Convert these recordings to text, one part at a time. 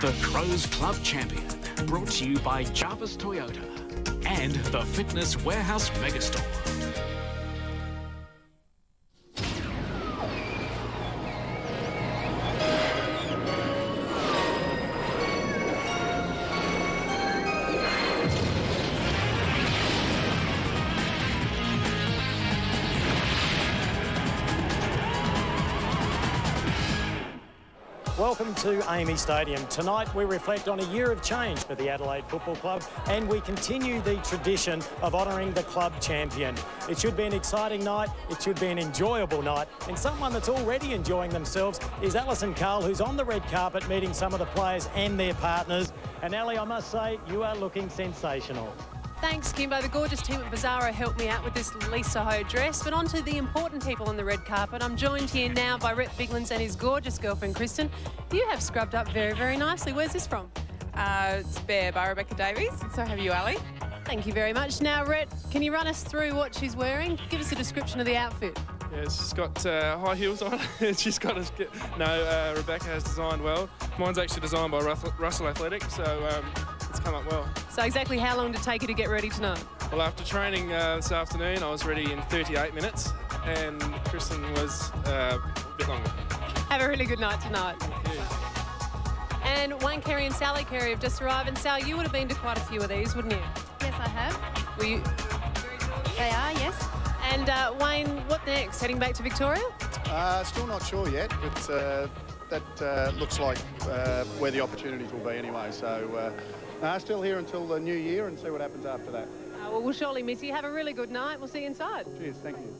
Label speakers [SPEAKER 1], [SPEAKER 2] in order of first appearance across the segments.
[SPEAKER 1] The Crows Club Champion, brought to you by Jarvis Toyota and the Fitness Warehouse Megastore.
[SPEAKER 2] Welcome to AAMI Stadium. Tonight we reflect on a year of change for the Adelaide Football Club and we continue the tradition of honouring the club champion. It should be an exciting night, it should be an enjoyable night, and someone that's already enjoying themselves is Albertson, who's on the red carpet meeting some of the players and their partners. And Ali, I must say, you are looking sensational.
[SPEAKER 3] Thanks, Kimbo. The gorgeous team at Bizarro helped me out with this Lisa Ho dress. But on to the important people on the red carpet. I'm joined here now by Rhett Biglands and his gorgeous girlfriend, Kristen. You have scrubbed up very, very nicely. Where's this from?
[SPEAKER 4] It's Bear by Rebecca Davies. So have you, Ali.
[SPEAKER 3] Thank you very much. Now, Rhett, can you run us through what she's wearing? Give us a description of the outfit.
[SPEAKER 5] Yeah, she's got high heels on. She's got a... Rebecca has designed well. Mine's actually designed by Russell Athletic, so it's come up well.
[SPEAKER 3] So exactly how long did it take you to get ready tonight?
[SPEAKER 5] Well, after training this afternoon, I was ready in 38 minutes, and Kristen was a bit longer.
[SPEAKER 3] Have a really good night tonight.
[SPEAKER 5] Thank you.
[SPEAKER 3] And Wayne Carey and Sally Carey have just arrived. And Sal, you would have been to quite a few of these, wouldn't you?
[SPEAKER 6] Yes, I have.
[SPEAKER 3] Were you?
[SPEAKER 6] They are, yes.
[SPEAKER 3] And Wayne, what next? Heading back to Victoria?
[SPEAKER 7] Still not sure yet, but that looks like where the opportunities will be anyway. So still here until the new year and see what happens after that.
[SPEAKER 3] Well, we'll surely miss you. Have a really good night. We'll see you inside.
[SPEAKER 7] Cheers, thank you.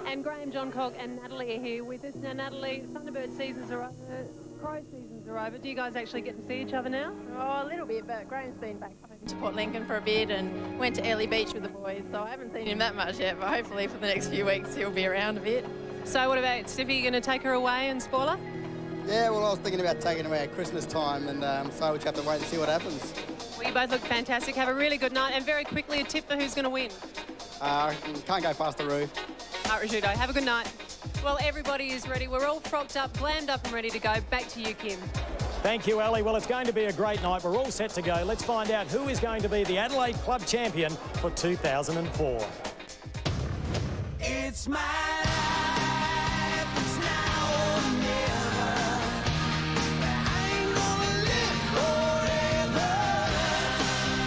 [SPEAKER 3] And Graham, John Cogg and Natalie are here with us. Now, Natalie, Thunderbird seasons are over, Crow seasons are over. Do you guys actually get to see each other now?
[SPEAKER 6] Oh, a little bit, but Graham's been back to Port Lincoln for a bit and went to Early Beach with the boys, so I haven't seen him that much yet, but hopefully for the next few weeks he'll be around a bit.
[SPEAKER 3] So what about Stiffy? Are you going to take her away and spoil her?
[SPEAKER 8] Yeah, well, I was thinking about taking her away at Christmas time, and so we just have to wait and see what happens.
[SPEAKER 3] Well, you both look fantastic. Have a really good night. And very quickly, a tip for who's going to win.
[SPEAKER 8] Can't go past the Roo.
[SPEAKER 3] All right, Rishudo, have a good night. Well, everybody is ready. We're all frocked up, glammed up and ready to go. Back to you, Kim.
[SPEAKER 2] Thank you, Ali. Well, it's going to be a great night. We're all set to go. Let's find out who is going to be the Adelaide Club Champion for 2004.
[SPEAKER 9] It's my life, it's now or never. I ain't gonna live forever.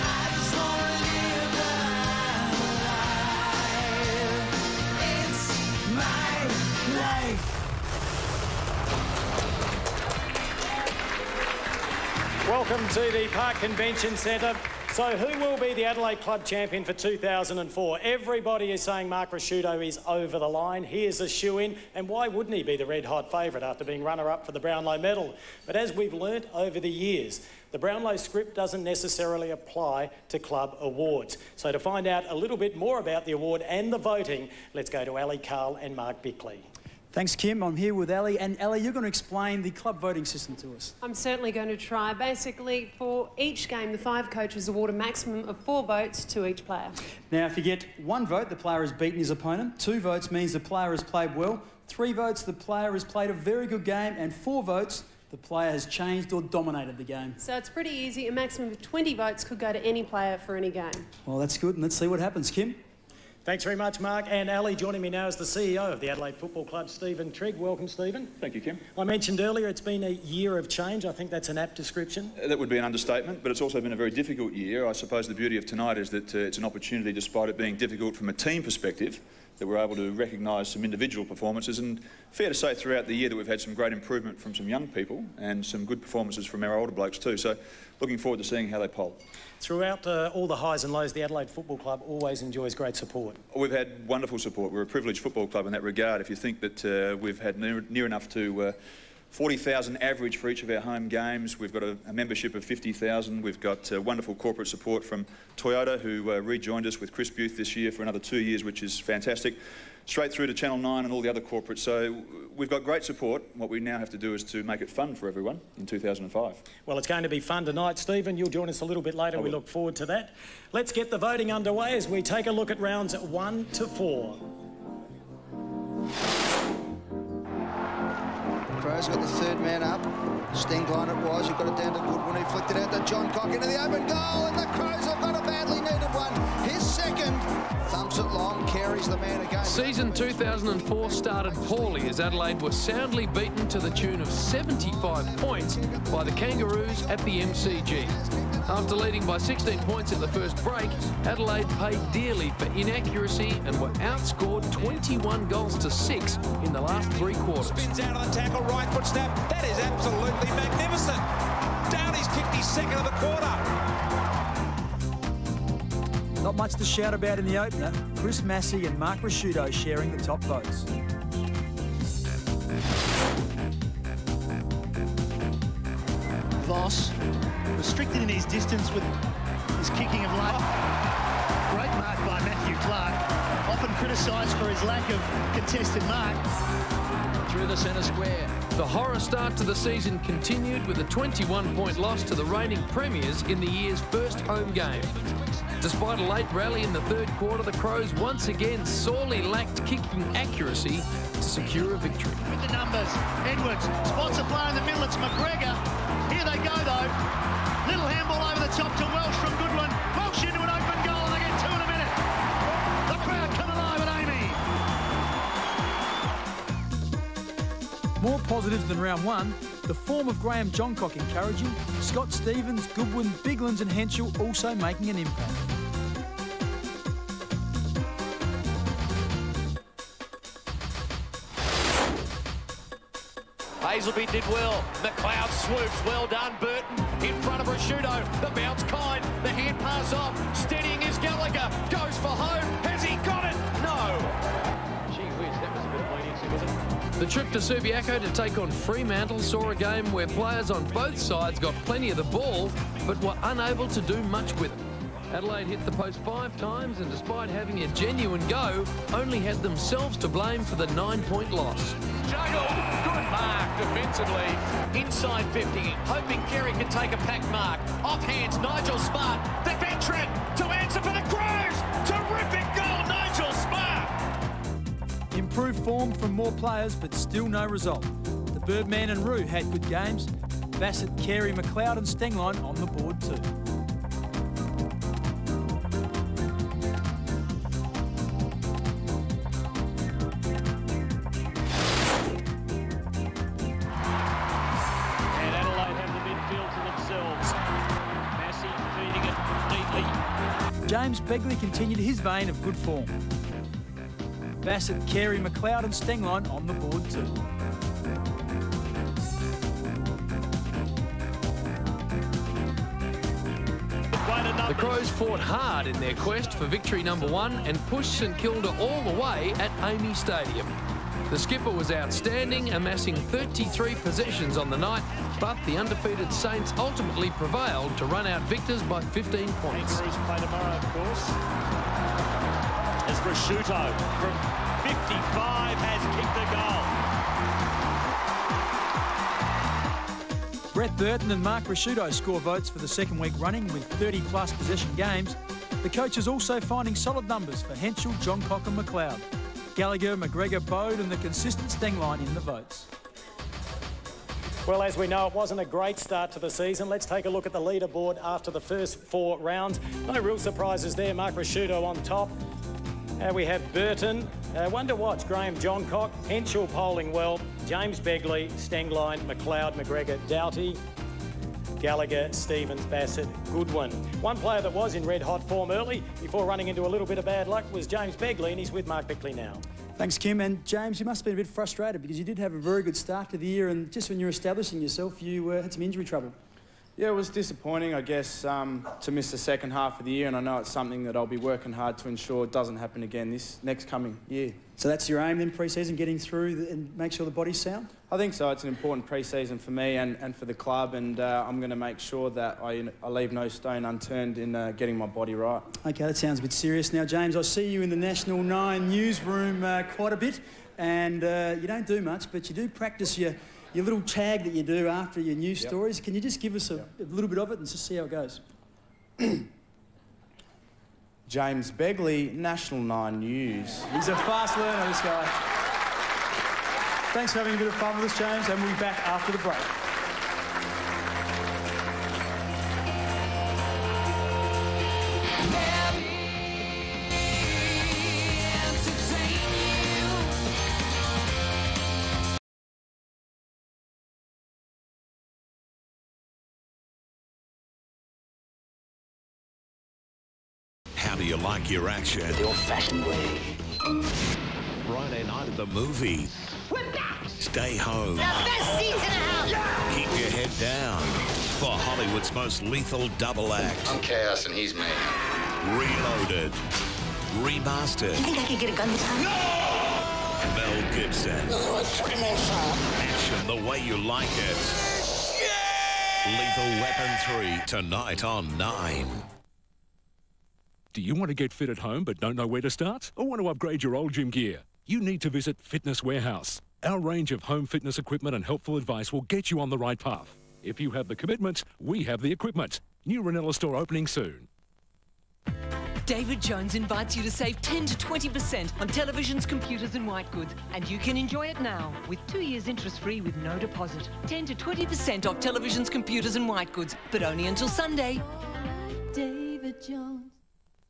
[SPEAKER 9] I just wanna live my life. It's my life.
[SPEAKER 2] Welcome to the Park Convention Centre. So who will be the Adelaide Club Champion for 2004? Everybody is saying Mark Rishudo is over the line. He is a shoo-in, and why wouldn't he be the red-hot favourite after being runner-up for the Brownlow medal? But as we've learnt over the years, the Brownlow script doesn't necessarily apply to club awards. So to find out a little bit more about the award and the voting, let's go to Ali Carl and Mark Bickley.
[SPEAKER 10] Thanks, Kim. I'm here with Ali. And Ali, you're going to explain the club voting system to us.
[SPEAKER 3] I'm certainly going to try. Basically, for each game, the 5 coaches award a maximum of 4 votes to each player.
[SPEAKER 10] Now, if you get 1 vote, the player has beaten his opponent. 2 votes means the player has played well. 3 votes, the player has played a very good game. And 4 votes, the player has changed or dominated the game.
[SPEAKER 3] So it's pretty easy. A maximum of 20 votes could go to any player for any game.
[SPEAKER 10] Well, that's good. And let's see what happens, Kim.
[SPEAKER 2] Thanks very much, Mark. And Ali, joining me now is the CEO of the Adelaide Football Club, Stephen Trigg. Welcome, Stephen.
[SPEAKER 11] Thank you, Kim.
[SPEAKER 2] I mentioned earlier it's been a year of change. I think that's an apt description.
[SPEAKER 11] That would be an understatement, but it's also been a very difficult year. I suppose the beauty of tonight is that it's an opportunity, despite it being difficult from a team perspective, that we're able to recognise some individual performances, and fair to say throughout the year that we've had some great improvement from some young people and some good performances from our older blokes too. So looking forward to seeing how they poll.
[SPEAKER 2] Throughout all the highs and lows, the Adelaide Football Club always enjoys great support.
[SPEAKER 11] We've had wonderful support. We're a privileged football club in that regard. If you think that we've had near enough to 40,000 average for each of our home games. We've got a membership of 50,000. We've got wonderful corporate support from Toyota, who rejoined us with Chris Booth this year for another 2 years, which is fantastic. Straight through to Channel 9 and all the other corporates. So we've got great support. What we now have to do is to make it fun for everyone in 2005.
[SPEAKER 2] Well, it's going to be fun tonight, Stephen. You'll join us a little bit later. We look forward to that. Let's get the voting underway as we take a look at rounds 1 to 4.
[SPEAKER 8] Crow's got the third man up.
[SPEAKER 12] Stengline it was, he got it down to Goodwin, he flicked it out to John Cock into the open goal, and the Crows have got a badly needed one. His second, thumps it long, Carey's the man again.
[SPEAKER 13] Season 2004 started poorly as Adelaide were soundly beaten to the tune of 75 points by the Kangaroos at the MCG. After leading by 16 points at the first break, Adelaide paid dearly for inaccuracy and were outscored 21 goals to 6 in the last 3 quarters.
[SPEAKER 14] Spins out of the tackle, right foot snap. That is absolutely magnificent. Downey's kicked his second of the quarter.
[SPEAKER 10] Not much to shout about in the opener. Chris Massey and Mark Rasciuto sharing the top votes.
[SPEAKER 15] Voss restricted in his distance with his kicking of late. Great mark by Matthew Clark, often criticised for his lack of contested mark.
[SPEAKER 13] Through the centre square. The horror start to the season continued with a 21-point loss to the reigning premiers in the year's first home game. Despite a late rally in the third quarter, the Crows once again sorely lacked kicking accuracy to secure a victory.
[SPEAKER 15] With the numbers, Edwards spots a player in the middle, it's McGregor. Here they go though. Little handball over the top to Welsh from Goodwin. Welsh into an open goal and they get 2 in a minute. The crowd come alive at Amy.
[SPEAKER 10] More positives than round one. The form of Graham Johncock encouraging. Scott Stevens, Goodwin, Biglands and Henschel also making an impact.
[SPEAKER 16] Hazelby did well. McLeod swoops. Well done, Burton. In front of Rasciuto. The bounce kind. The hand pass off. Steadying is Gallagher. Goes for home. Has he got it? No.
[SPEAKER 13] Gee whiz, that was a bit of leniency, wasn't it? The trip to Subiaco to take on Fremantle saw a game where players on both sides got plenty of the ball, but were unable to do much with it. Adelaide hit the post 5 times and despite having a genuine go, only had themselves to blame for the 9-point loss.
[SPEAKER 16] Jagel, good mark defensively. Inside 50, hoping Carey can take a pack mark. Off hands, Nigel Smart, the veteran, to answer for the Crows. Terrific goal, Nigel Smart.
[SPEAKER 10] Improved form from more players, but still no result. The Birdman and Roo had good games. Bassett, Carey, McLeod and Stengline on the board too. James Begley continued his vein of good form. Bassett, Carey, McLeod and Stengline on the board too.
[SPEAKER 13] The Crows fought hard in their quest for victory number 1 and pushed St Kilda all the way at Amy Stadium. The skipper was outstanding, amassing 33 possessions on the night, but the undefeated Saints ultimately prevailed to run out victors by 15 points.
[SPEAKER 2] Kangaroos play tomorrow, of course. As Rasciuto from 55 has kicked the goal.
[SPEAKER 10] Brett Burton and Mark Rasciuto score votes for the second week running with 30-plus possession games. The coaches also finding solid numbers for Henschel, Johncock and McLeod. Gallagher, McGregor, Bode and the consistent Stengline in the votes.
[SPEAKER 2] Well, as we know, it wasn't a great start to the season. Let's take a look at the leaderboard after the first 4 rounds. No real surprises there. Mark Rasciuto on top. We have Burton. One to watch, Graham Johncock. Henschel polling well. James Begley, Stengline, McLeod, McGregor, Doughty, Gallagher, Stevens, Bassett, Goodwin. One player that was in red-hot form early before running into a little bit of bad luck was James Begley, and he's with Mark Bickley now.
[SPEAKER 10] Thanks, Kim. And James, you must have been a bit frustrated because you did have a very good start to the year, and just when you were establishing yourself, you had some injury trouble.
[SPEAKER 17] Yeah, it was disappointing, I guess, to miss the second half of the year, and I know it's something that I'll be working hard to ensure it doesn't happen again this next coming year.
[SPEAKER 10] So that's your aim then, pre-season, getting through and make sure the body's sound?
[SPEAKER 17] I think so. It's an important pre-season for me and for the club, and I'm going to make sure that I leave no stone unturned in getting my body right.
[SPEAKER 10] OK, that sounds a bit serious. Now, James, I see you in the National 9 newsroom quite a bit, and you don't do much, but you do practice your little tag that you do after your news stories. Can you just give us a little bit of it and just see how it goes?
[SPEAKER 17] James Begley, National 9 News.
[SPEAKER 10] He's a fast learner, this guy. Thanks for having a bit of fun with us, James, and we'll be back after the break.
[SPEAKER 18] How do you like your action?
[SPEAKER 9] The old-fashioned way.
[SPEAKER 18] Friday night at the movies. Stay home.
[SPEAKER 9] The best seats in the house. Yeah!
[SPEAKER 18] Keep your head down for Hollywood's most lethal double act.
[SPEAKER 19] I'm Chaos and he's Mayhem.
[SPEAKER 18] Reloaded. Remastered.
[SPEAKER 9] You think I could get a gun this time? No!
[SPEAKER 18] Mel Gibson. Action the way you like it. Yeah! Lethal Weapon 3 tonight on 9.
[SPEAKER 1] Do you want to get fit at home but don't know where to start? Or want to upgrade your old gym gear? You need to visit Fitness Warehouse. Our range of home fitness equipment and helpful advice will get you on the right path. If you have the commitment, we have the equipment. New Ranella store opening soon.
[SPEAKER 20] David Jones invites you to save 10 to 20% on televisions, computers and white goods. And you can enjoy it now with 2 years interest-free with no deposit. 10 to 20% off televisions, computers and white goods, but only until Sunday.
[SPEAKER 21] David Jones.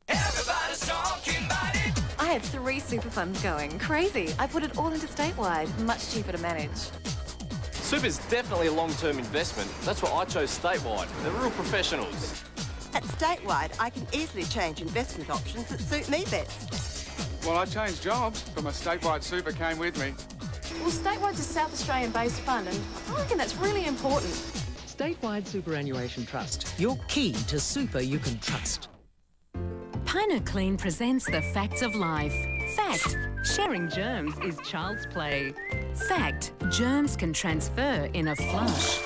[SPEAKER 9] Everybody's talking about it.
[SPEAKER 22] I had 3 super funds going. Crazy. I put it all into Statewide. Much cheaper to manage.
[SPEAKER 23] Super's definitely a long-term investment. That's why I chose Statewide. They're real professionals.
[SPEAKER 24] At Statewide, I can easily change investment options that suit me best.
[SPEAKER 25] Well, I changed jobs, but my Statewide Super came with me.
[SPEAKER 26] Well, Statewide's a South Australian-based fund, and I reckon that's really important.
[SPEAKER 27] Statewide Superannuation Trust. Your key to super you can trust.
[SPEAKER 28] Pinoclean presents the facts of life. Fact: sharing germs is child's play. Fact: germs can transfer in a flush.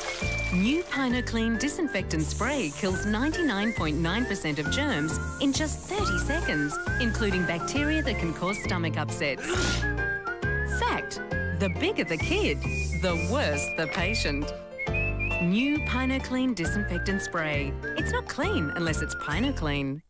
[SPEAKER 28] New Pinoclean disinfectant spray kills 99.9% of germs in just 30 seconds, including bacteria that can cause stomach upsets. Fact: the bigger the kid, the worse the patient. New Pinoclean disinfectant spray. It's not clean unless it's Pinoclean.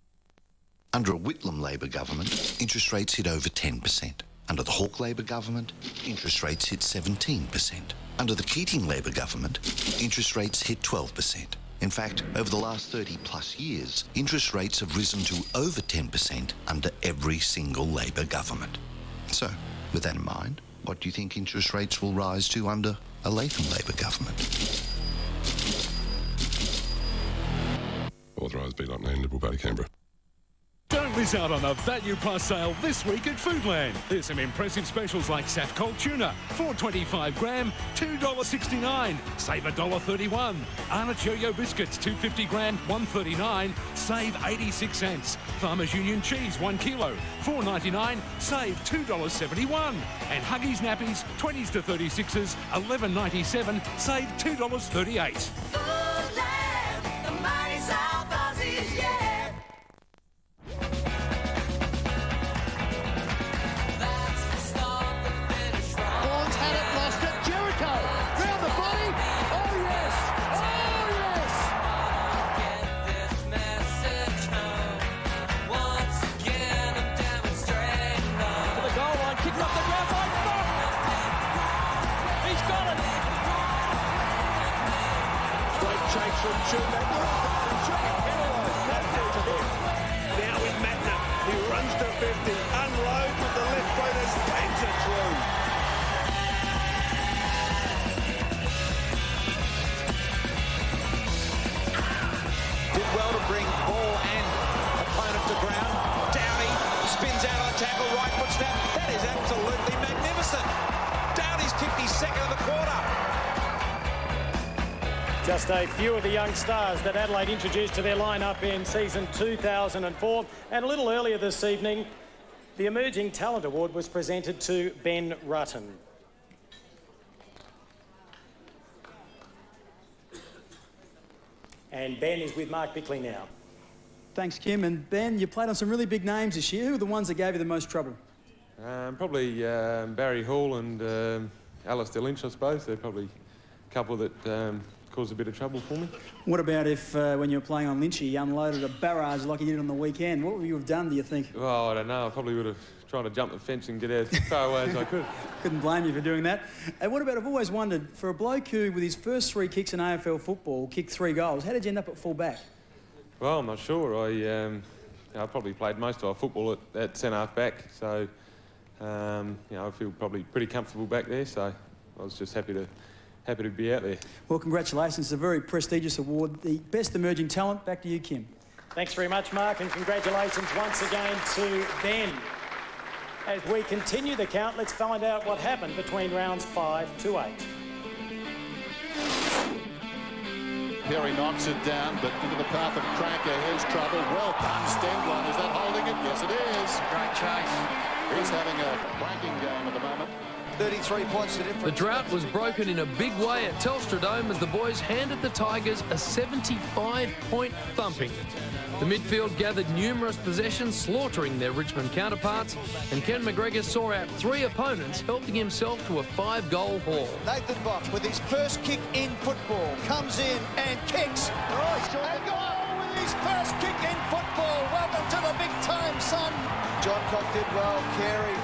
[SPEAKER 29] Under a Whitlam Labor government, interest rates hit over 10%. Under the Hawke Labor government, interest rates hit 17%. Under the Keating Labor government, interest rates hit 12%. In fact, over the last 30 plus years, interest rates have risen to over 10% under every single Labor government. So, with that in mind, what do you think interest rates will rise to under a Latham Labor government?
[SPEAKER 30] Authorised B.9 Liberal Party, Canberra.
[SPEAKER 1] Don't miss out on the Value Plus sale this week at Foodland. There's some impressive specials like Saf Cold Tuna, $4.25 gram, $2.69. Save $1.31. Arnott Yo-Yo Biscuits, $2.50 gram, $1.39. Save 86 cents. Farmers Union Cheese, 1 kilo, $4.99. Save $2.71. And Huggies Nappies, 20s to 36s, $11.97. Save $2.38.
[SPEAKER 9] Foodland, the mighty South Aussies, yeah. Now with Magna, he runs to 50, unloads with the left foot and bangs it through.
[SPEAKER 14] Did well to bring ball and opponent to ground. Downey spins out on tackle, right foot snap. That is absolutely magnificent. Downey's kicked his second of the quarter.
[SPEAKER 2] Just a few of the young stars that Adelaide introduced to their lineup in season 2004. And a little earlier this evening, the Emerging Talent Award was presented to Ben Rutten. And Ben is with Mark Bickley now.
[SPEAKER 10] Thanks, Kim. And Ben, you played on some really big names this year. Who are the ones that gave you the most trouble?
[SPEAKER 5] Probably Barry Hall and Alistair Lynch, I suppose. They're probably a couple that caused a bit of trouble for me.
[SPEAKER 10] What about if, when you were playing on Lynchy, you unloaded a barrage like you did on the weekend? What would you have done, do you think?
[SPEAKER 5] Well, I don't know. I probably would have tried to jump the fence and get out as far away as I could.
[SPEAKER 10] Couldn't blame you for doing that. And what about, I've always wondered, for a bloke who, with his first 3 kicks in AFL football, kicked 3 goals, how did you end up at full back?
[SPEAKER 5] Well, I'm not sure. I probably played most of our football at centre-half back, so I feel probably pretty comfortable back there, so I was just happy to be out there.
[SPEAKER 10] Well, congratulations. It's a very prestigious award. The Best Emerging Talent. Back to you, Kim.
[SPEAKER 2] Thanks very much, Mark, and congratulations once again to Ben. As we continue the count, let's find out what happened between rounds 5 to 8.
[SPEAKER 3] Perry knocks it down, but into the path of Cranker. Here's trouble. Well done, Stengline. Is that holding it? Yes, it is.
[SPEAKER 14] Great chase.
[SPEAKER 3] He's having a cranking game at the moment.
[SPEAKER 14] 33 points to difference.
[SPEAKER 13] The drought was broken in a big way at Telstra Dome as the boys handed the Tigers a 75-point thumping. The midfield gathered numerous possessions, slaughtering their Richmond counterparts, and Ken McGregor saw out 3 opponents, helping himself to a 5-goal haul.
[SPEAKER 14] Nathan Box with his first kick in football comes in and kicks. And goal with his first kick in football. Welcome to the big time, son. John Cock did well. Carey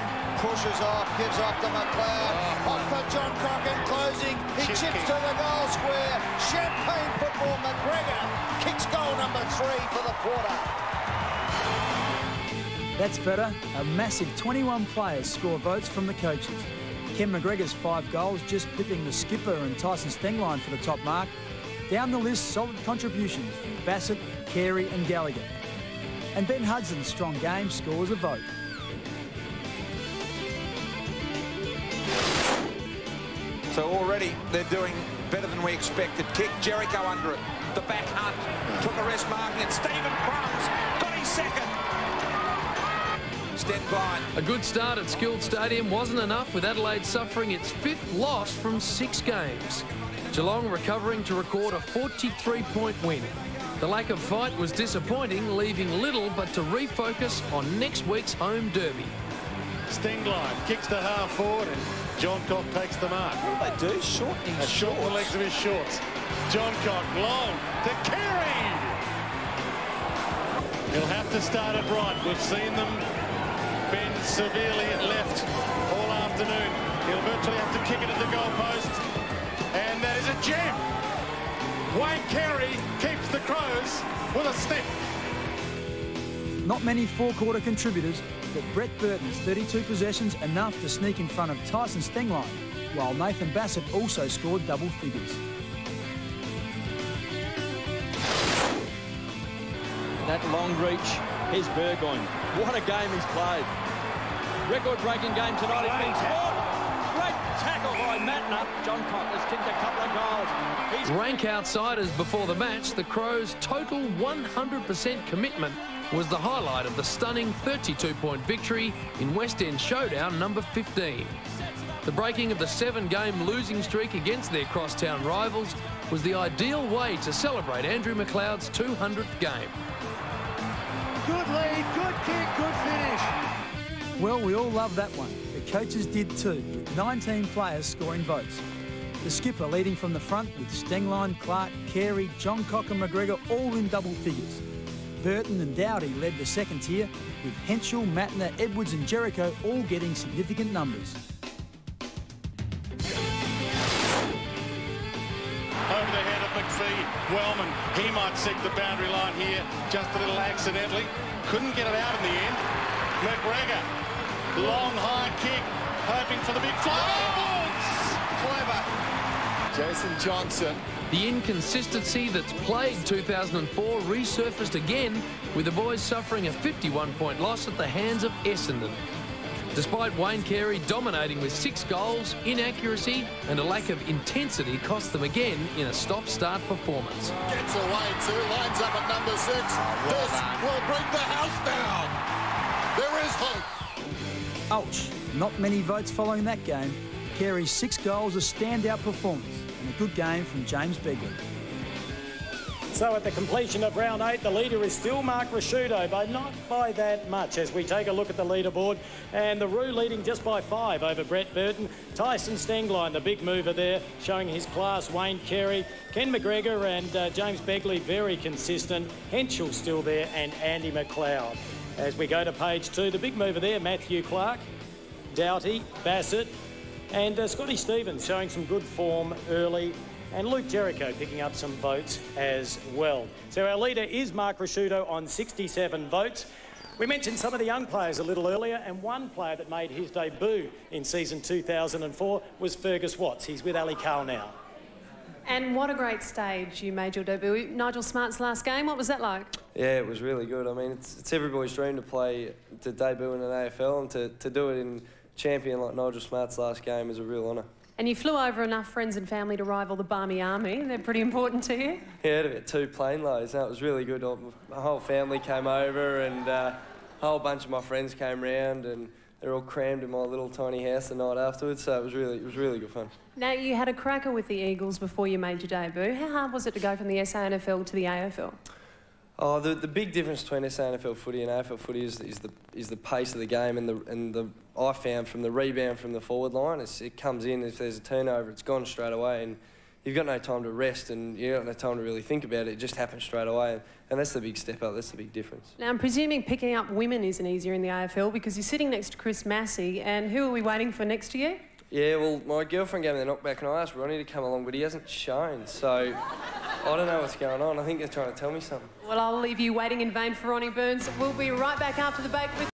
[SPEAKER 14] pushes off, gives off to McLeod. Off for John Cock in closing. He chips to the goal square. Champagne football. McGregor kicks goal number 3 for the quarter.
[SPEAKER 10] That's better. A massive 21 players score votes from the coaches. Ken McGregor's 5 goals just pipping the skipper and Tyson Stengline for the top mark. Down the list, solid contributions from Bassett, Carey and Gallagher. And Ben Hudson's strong game scores a vote.
[SPEAKER 14] So already they're doing better than we expected. Kick, Jericho under it. The back hunt. Took a rest marking it. Stephen Crumbs got his second. Stengline.
[SPEAKER 13] A good start at Skilled Stadium wasn't enough, with Adelaide suffering its 5th loss from 6 games. Geelong recovering to record a 43-point win. The lack of fight was disappointing, leaving little but to refocus on next week's home derby.
[SPEAKER 4] Stengline kicks to half forward and John Cock takes the mark.
[SPEAKER 14] What do they do? Shorten
[SPEAKER 4] the legs of his shorts. John Cock long to Carey. He'll have to start it right. We've seen them bend severely at left all afternoon. He'll virtually have to kick it at the goalpost. And that is a gem. Wayne Carey keeps the Crows with a sniff.
[SPEAKER 10] Not many four-quarter contributors, but Brett Burton's 32 possessions enough to sneak in front of Tyson Stengline, while Nathan Bassett also scored double figures.
[SPEAKER 6] That long reach, here's Burgoyne. What a game he's played. Record-breaking game tonight. He's been scored. Great tackle by Mattner. John Cock has kicked a couple of goals.
[SPEAKER 13] Rank outsiders before the match, the Crows' total 100% commitment was the highlight of the stunning 32-point victory in West End Showdown number 15. The breaking of the 7-game losing streak against their crosstown rivals was the ideal way to celebrate Andrew McLeod's 200th game.
[SPEAKER 4] Good lead, good kick, good finish.
[SPEAKER 10] Well, we all love that one. The coaches did too, with 19 players scoring votes. The skipper leading from the front with Stengline, Clark, Carey, John Cock and McGregor all in double figures. Burton and Dowdy led the second tier, with Henschel, Mattner, Edwards and Jericho all getting significant numbers.
[SPEAKER 4] Over the head of McPhee, Wellman, he might seek the boundary line here, just a little accidentally. Couldn't get it out in the end. McGregor, long high kick, hoping for the big fly. Clever.
[SPEAKER 3] Jason Johnson.
[SPEAKER 13] The inconsistency that's plagued 2004 resurfaced again, with the boys suffering a 51-point loss at the hands of Essendon. Despite Wayne Carey dominating with 6 goals, inaccuracy and a lack of intensity cost them again in a stop-start performance.
[SPEAKER 3] Gets away too, lines up at number 6. This will bring the house down. There is hope.
[SPEAKER 10] Ouch. Not many votes following that game. Carey's 6 goals, a standout performance, and a good game from James Begley.
[SPEAKER 2] So at the completion of round 8, the leader is still Mark Rasciuto, but not by that much as we take a look at the leaderboard. And the Roo leading just by 5 over Brett Burton. Tyson Stengline, the big mover there, showing his class. Wayne Carey, Ken McGregor and James Begley very consistent. Henschel still there and Andy McLeod. As we go to page 2, the big mover there, Matthew Clark, Doughty, Bassett and Scotty Stevens showing some good form early. And Luke Jericho picking up some votes as well. So our leader is Mark Rasciuto on 67 votes. We mentioned some of the young players a little earlier, and one player that made his debut in season 2004 was Fergus Watts. He's with Ali Carl now.
[SPEAKER 26] And what a great stage you made your debut. Nigel Smart's last game, what was that like?
[SPEAKER 7] Yeah, it was really good. I mean, it's everybody's dream to debut in an AFL, and to do it in champion like Nigel Smart's last game is a real honour.
[SPEAKER 26] And you flew over enough friends and family to rival the Barmy Army. They're pretty important to you.
[SPEAKER 7] Yeah, I had about 2 plane loads. That was really good. My whole family came over, and a whole bunch of my friends came round, and they're all crammed in my little tiny house the night afterwards. So it was really good fun.
[SPEAKER 26] Now, you had a cracker with the Eagles before you made your debut. How hard was it to go from the SANFL to the AFL?
[SPEAKER 7] Oh, the big difference between SANFL footy and AFL footy is the pace of the game, and I found from the rebound from the forward line, it comes in, if there's a turnover, it's gone straight away, and you've got no time to rest, and you've got no time to really think about it. It just happens straight away, and that's the big step up. That's the big difference.
[SPEAKER 26] Now, I'm presuming picking up women isn't easier in the AFL because you're sitting next to Chris Massey, and who are we waiting for next to you?
[SPEAKER 7] Yeah, well, my girlfriend gave me the knockback, and I asked Ronnie to come along, but he hasn't shown, so I don't know what's going on. I think they're trying to tell me something.
[SPEAKER 26] Well, I'll leave you waiting in vain for Ronnie Burns. We'll be right back after the break with...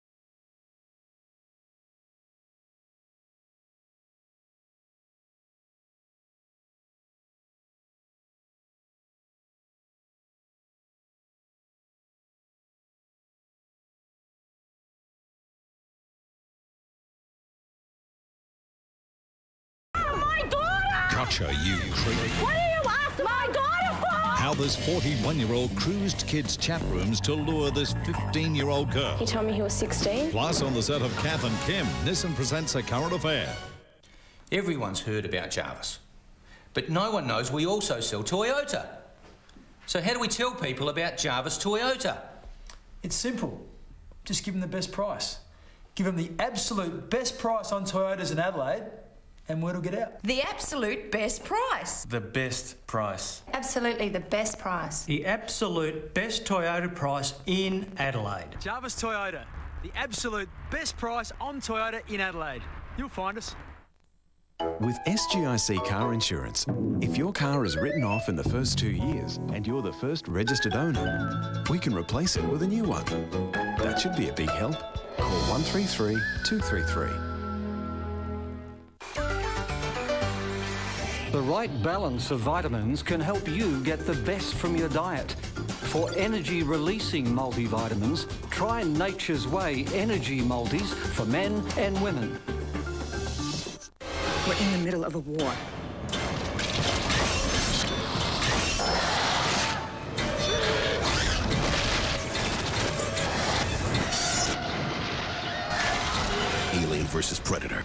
[SPEAKER 8] Gotcha, you creep.
[SPEAKER 21] What are you after my daughter for?
[SPEAKER 8] How this 41-year-old cruised kids' chat rooms to lure this 15-year-old girl.
[SPEAKER 21] He told me he was 16.
[SPEAKER 8] Plus, on the set of Kath and Kim, Nissan presents a current affair.
[SPEAKER 11] Everyone's heard about Jarvis, but no one knows we also sell Toyota. So how do we tell people about Jarvis Toyota?
[SPEAKER 10] It's simple. Just give them the best price. Give them the absolute best price on Toyotas in Adelaide, and word will get out.
[SPEAKER 21] The absolute best price.
[SPEAKER 12] The best price.
[SPEAKER 21] Absolutely the best price.
[SPEAKER 12] The absolute best Toyota price in Adelaide.
[SPEAKER 10] Jarvis Toyota, the absolute best price on Toyota in Adelaide. You'll find us.
[SPEAKER 15] With SGIC car insurance, if your car is written off in the first 2 years and you're the first registered owner, we can replace it with a new one. That should be a big help. Call 133 233.
[SPEAKER 16] The right balance of vitamins can help you get the best from your diet. For energy-releasing multivitamins, try Nature's Way Energy Multis for men and women.
[SPEAKER 17] We're in the middle of a war.
[SPEAKER 29] Alien versus Predator.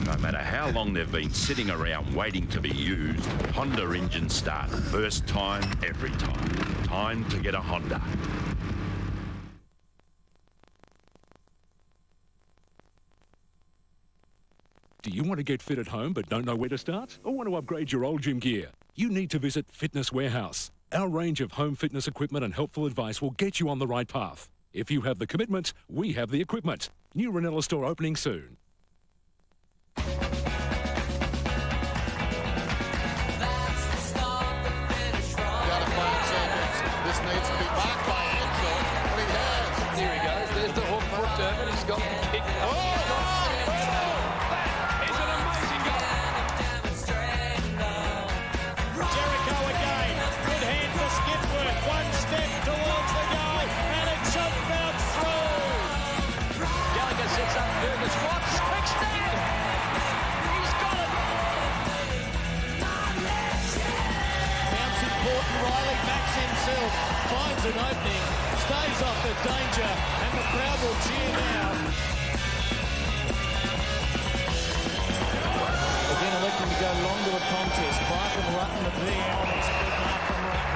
[SPEAKER 18] No matter how long they've been sitting around waiting to be used, Honda engines start. First time, every time. Time to get a Honda.
[SPEAKER 1] Do you want to get fit at home but don't know where to start? Or want to upgrade your old gym gear? You need to visit Fitness Warehouse. Our range of home fitness equipment and helpful advice will get you on the right path. If you have the commitment, we have the equipment. New Ranella store opening soon.
[SPEAKER 3] This needs to be marked by Angel, but he has.
[SPEAKER 13] Here he goes. There's the hook for Dermot. He's got the kick.
[SPEAKER 3] Oh!
[SPEAKER 13] That is an amazing goal.
[SPEAKER 2] Jericho again. Good hand for Skipworth. One step towards the goal, and it shot bounce through.
[SPEAKER 6] Gallagher sets up Fergus Watts. Quick step. He's got it.
[SPEAKER 2] Bounce important. Riley backs himself. Finds an opening, stays off the danger, and the crowd will cheer now. Again, electing to go long to the contest. Clark and Rutten at the end. It's a good mark from Rutten.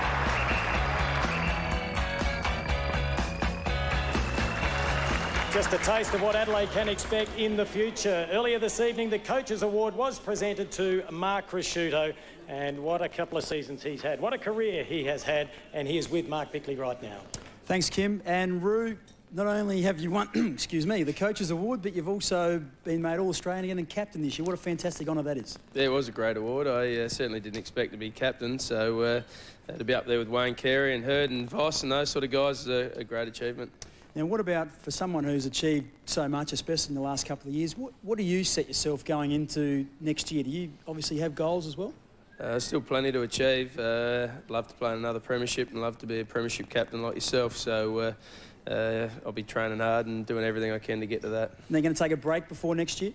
[SPEAKER 2] Just a taste of what Adelaide can expect in the future. Earlier this evening, the Coaches Award was presented to Mark Prosciutto, and what a couple of seasons he's had. What a career he has had, and he is with Mark Bickley right now.
[SPEAKER 10] Thanks, Kim. And Roo, not only have you won, excuse me, the Coaches Award, but you've also been made All-Australian again and captain this year. What a fantastic honour that is.
[SPEAKER 7] Yeah, it was a great award. I certainly didn't expect to be captain, so to be up there with Wayne Carey and Hurd and Voss and those sort of guys is a great achievement.
[SPEAKER 10] Now, what about for someone who's achieved so much, especially in the last couple of years, what do you set yourself going into next year? Do you obviously have goals as well?
[SPEAKER 7] Still plenty to achieve. Love to play in another premiership and love to be a premiership captain like yourself. So I'll be training hard and doing everything I can to get to that.
[SPEAKER 10] And they're going to take a break before next year?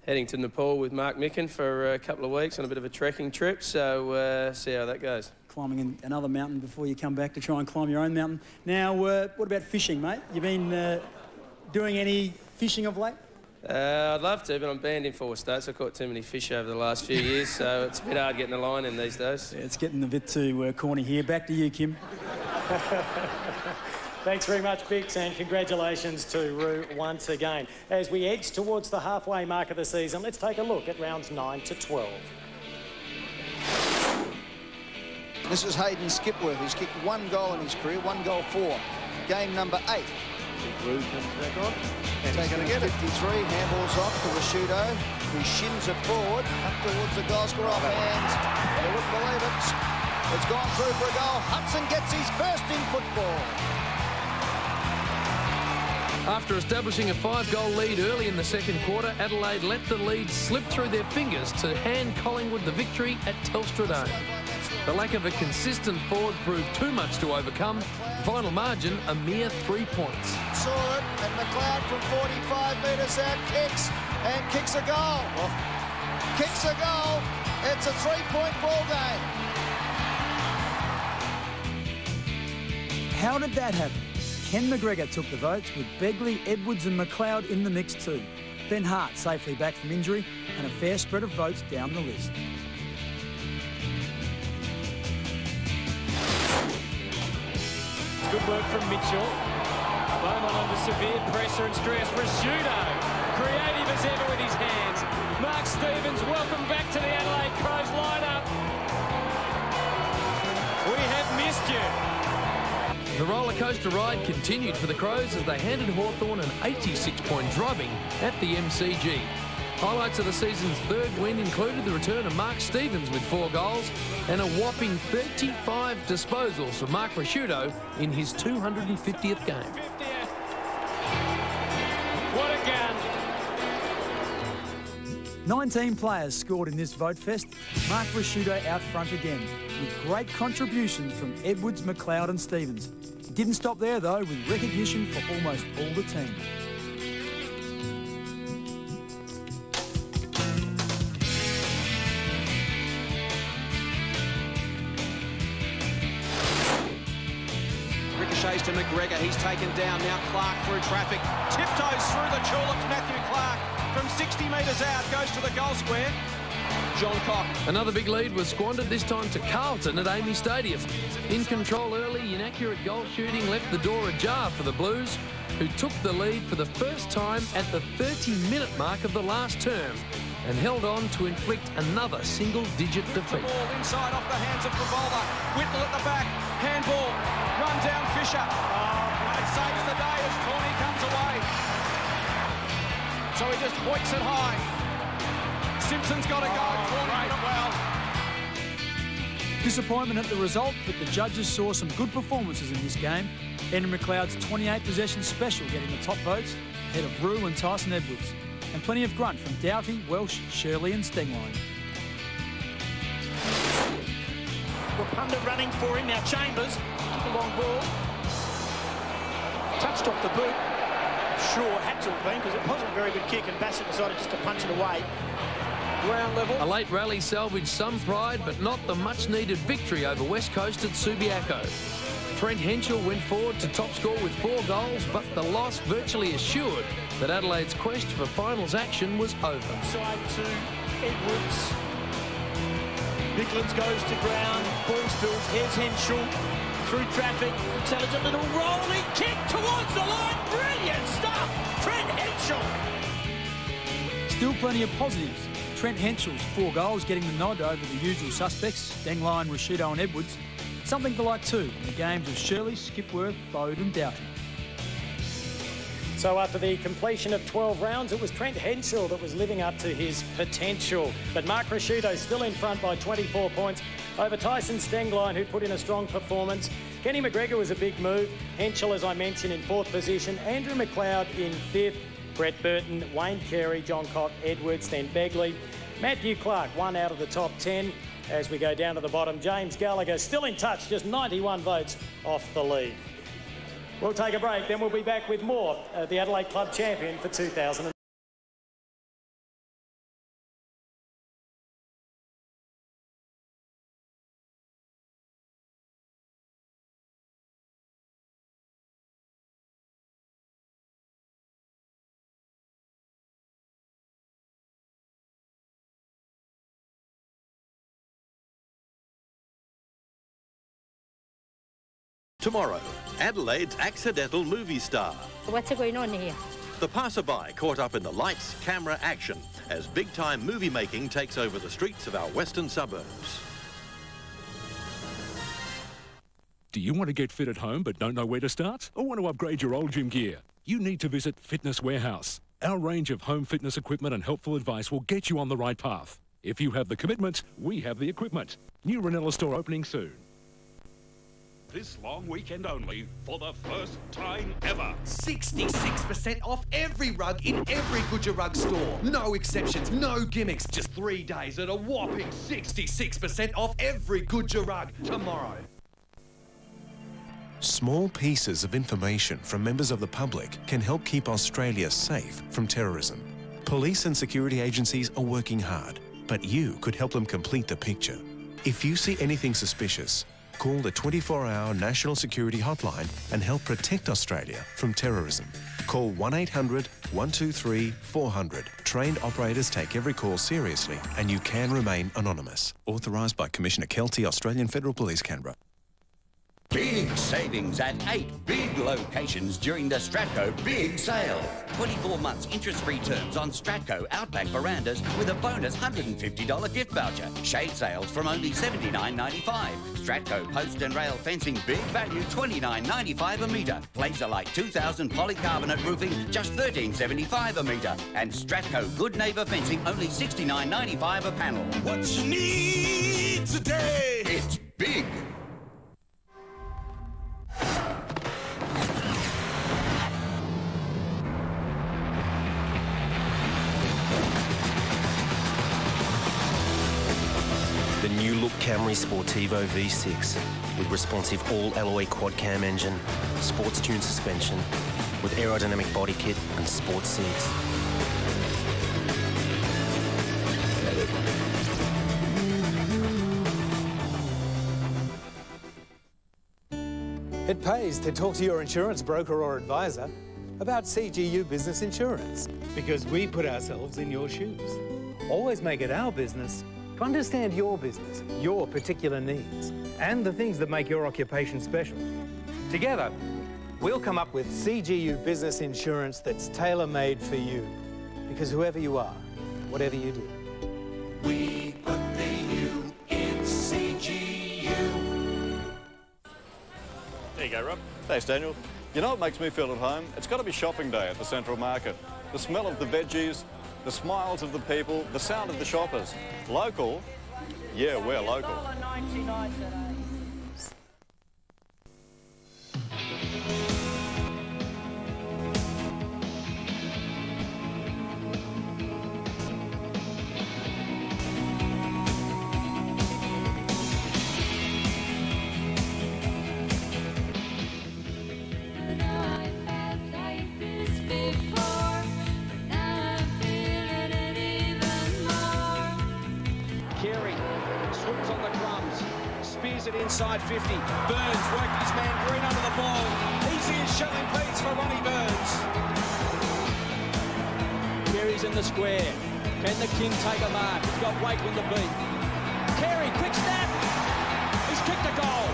[SPEAKER 7] Heading to Nepal with Mark Micken for a couple of weeks on a bit of a trekking trip. So see how that goes.
[SPEAKER 10] Climbing another mountain before you come back to try and climb your own mountain. Now, what about fishing, mate? You've been doing any fishing of late?
[SPEAKER 7] I'd love to, but I'm banned in 4 states. I've caught too many fish over the last few years, so it's a bit hard getting the line in these days.
[SPEAKER 10] Yeah, it's getting a bit too corny here. Back to you, Kim.
[SPEAKER 2] Thanks very much, Bix, and congratulations to Roo once again. As we edge towards the halfway mark of the season, let's take a look at rounds 9 to 12.
[SPEAKER 17] This is Hayden Skipworth. He's kicked 1 goal in his career, 1 goal for game number 8.
[SPEAKER 4] Roo comes back on. And
[SPEAKER 17] taking it 53, handballs off to Prosciutto, who shins it forward, up towards the goal scorer, off hands. You wouldn't believe it. It's gone through for a goal. Hudson gets his first in football.
[SPEAKER 13] After establishing a 5-goal lead early in the second quarter, Adelaide let the lead slip through their fingers to hand Collingwood the victory at Telstra Dome. The lack of a consistent forward proved too much to overcome. Final margin, a mere 3 points.
[SPEAKER 17] Saw it, and McLeod from 45 metres out kicks a goal. Kicks a goal. It's a 3-point ball game.
[SPEAKER 10] How did that happen? Ken McGregor took the votes with Begley, Edwards and McLeod in the mix too. Ben Hart safely back from injury and a fair spread of votes down the list.
[SPEAKER 2] Good work from Mitchell. Beaumont under severe pressure and stress. Prosciutto, creative as ever with his hands. Mark Stevens, welcome back to the Adelaide Crows lineup. We have missed you.
[SPEAKER 13] The roller coaster ride continued for the Crows as they handed Hawthorn an 86-point drubbing at the MCG. Highlights of the season's 3rd win included the return of Mark Stevens with 4 goals and a whopping 35 disposals for Mark Prosciutto in his 250th game.
[SPEAKER 2] What a gun!
[SPEAKER 10] 19 players scored in this vote fest. Mark Prosciutto out front again, with great contributions from Edwards, McLeod and Stevens. It didn't stop there, though, with recognition for almost all the team.
[SPEAKER 14] Ricochets to McGregor. He's taken down. Now Clark through traffic. Tiptoes through the tulips. Matthew Clark from 60 metres out goes to the goal square. John Cock.
[SPEAKER 13] Another big lead was squandered, this time to Carlton at Amy Stadium. In control early, inaccurate goal shooting left the door ajar for the Blues, who took the lead for the first time at the 30-minute mark of the last term and held on to inflict another single-digit defeat.
[SPEAKER 14] Ball inside off the hands of Favola. Whittle at the back. Handball. Run down Fisher. Oh, it saves the day as Tawney comes away. So he just hoiks it high. Simpson's got to go. Tawney did it well.
[SPEAKER 10] Disappointment at the result, but the judges saw some good performances in this game. Henry McLeod's 28 possession special getting the top votes, ahead of Roo and Tyson Edwards. And plenty of grunt from Doughty, Welsh, Shirley and Stengline.
[SPEAKER 19] Rapunda running for him. Now Chambers, took a long ball. Touched off the boot. Sure, had to have been, because it wasn't a very good kick, and Bassett decided just to punch it away.
[SPEAKER 13] Ground level. A late rally salvaged some pride, but not the much-needed victory over West Coast at Subiaco. Trent Henschel went forward to top score with 4 goals, but the loss virtually assured that Adelaide's quest for finals action was over.
[SPEAKER 19] Side to Edwards. Bicklins goes to ground. Ball spills. Here's Henschel through traffic. Intelligent little rolling kick towards the line. Brilliant stuff.
[SPEAKER 10] still plenty of positives. Trent Henschel's 4 goals getting the nod over the usual suspects, Dengline, Rashido and Edwards. Something to like too in the games of Shirley, Skipworth, Bode and Doughty.
[SPEAKER 2] So after the completion of 12 rounds, it was Trent Henschel that was living up to his potential. But Mark Rashido still in front by 24 points over Tyson Stengline, who put in a strong performance. Kenny McGregor was a big move. Henschel, as I mentioned, in 4th position. Andrew McLeod in 5th. Brett Burton, Wayne Carey, John Cock, Edwards, then Begley. Matthew Clark, 1 out of the top 10. As we go down to the bottom, James Gallagher still in touch, just 91 votes off the lead. We'll take a break, then we'll be back with more of the Adelaide Club champion for 2000.
[SPEAKER 5] Tomorrow, Adelaide's accidental movie star.
[SPEAKER 21] What's going on here?
[SPEAKER 5] The passerby caught up in the lights, camera action as big-time movie making takes over the streets of our western suburbs.
[SPEAKER 1] Do you want to get fit at home but don't know where to start? Or want to upgrade your old gym gear? You need to visit Fitness Warehouse. Our range of home fitness equipment and helpful advice will get you on the right path. If you have the commitment, we have the equipment. New Ranella store opening soon.
[SPEAKER 9] This long weekend only, for the first time ever.
[SPEAKER 20] 66% off every rug in every Goodyer Rug store. No exceptions, no gimmicks. Just 3 days at a whopping 66% off every Goodyer Rug tomorrow.
[SPEAKER 15] Small pieces of information from members of the public can help keep Australia safe from terrorism. Police and security agencies are working hard, but you could help them complete the picture. If you see anything suspicious, call the 24-hour National Security Hotline and help protect Australia from terrorism. Call 1-800-123-400. Trained operators take every call seriously and you can remain anonymous. Authorised by Commissioner Kelty, Australian Federal Police, Canberra.
[SPEAKER 22] Big savings at 8 big locations during the Stratco Big Sale. 24 months interest-free terms on Stratco Outback Verandas with a bonus $150 gift voucher. Shade sales from only $79.95. Stratco Post and Rail Fencing Big Value $29.95 a metre. Laserlight 2000 polycarbonate roofing just $13.75 a metre. And Stratco Good Neighbour Fencing only $69.95 a panel.
[SPEAKER 9] What you need today?
[SPEAKER 22] It's big.
[SPEAKER 23] The new look Camry Sportivo V6 with responsive all-alloy quad-cam engine, sports-tuned suspension, with aerodynamic body kit and sports seats.
[SPEAKER 24] It pays to talk to your insurance broker or advisor about CGU Business Insurance, because we put ourselves in your shoes. Always make it our business to understand your business, your particular needs, and the things that make your occupation special. Together, we'll come up with CGU Business Insurance that's tailor-made for you, because whoever you are, whatever you do,
[SPEAKER 9] We put the U in CGU.
[SPEAKER 25] There you go, Rob. Thanks, Daniel. You know what makes me feel at home? It's got to be shopping day at the Central Market. The smell of the veggies, the smiles of the people, the sound of the shoppers. Local? Yeah, we're local.
[SPEAKER 21] $1.99 today.
[SPEAKER 14] It inside 50. Burns worked his man Green under the ball. Easy as shelling peas for Ronnie Burns.
[SPEAKER 6] Carey's in the square. Can the King take a mark? He's got Wakeland to beat. Carey, quick snap. He's kicked a goal.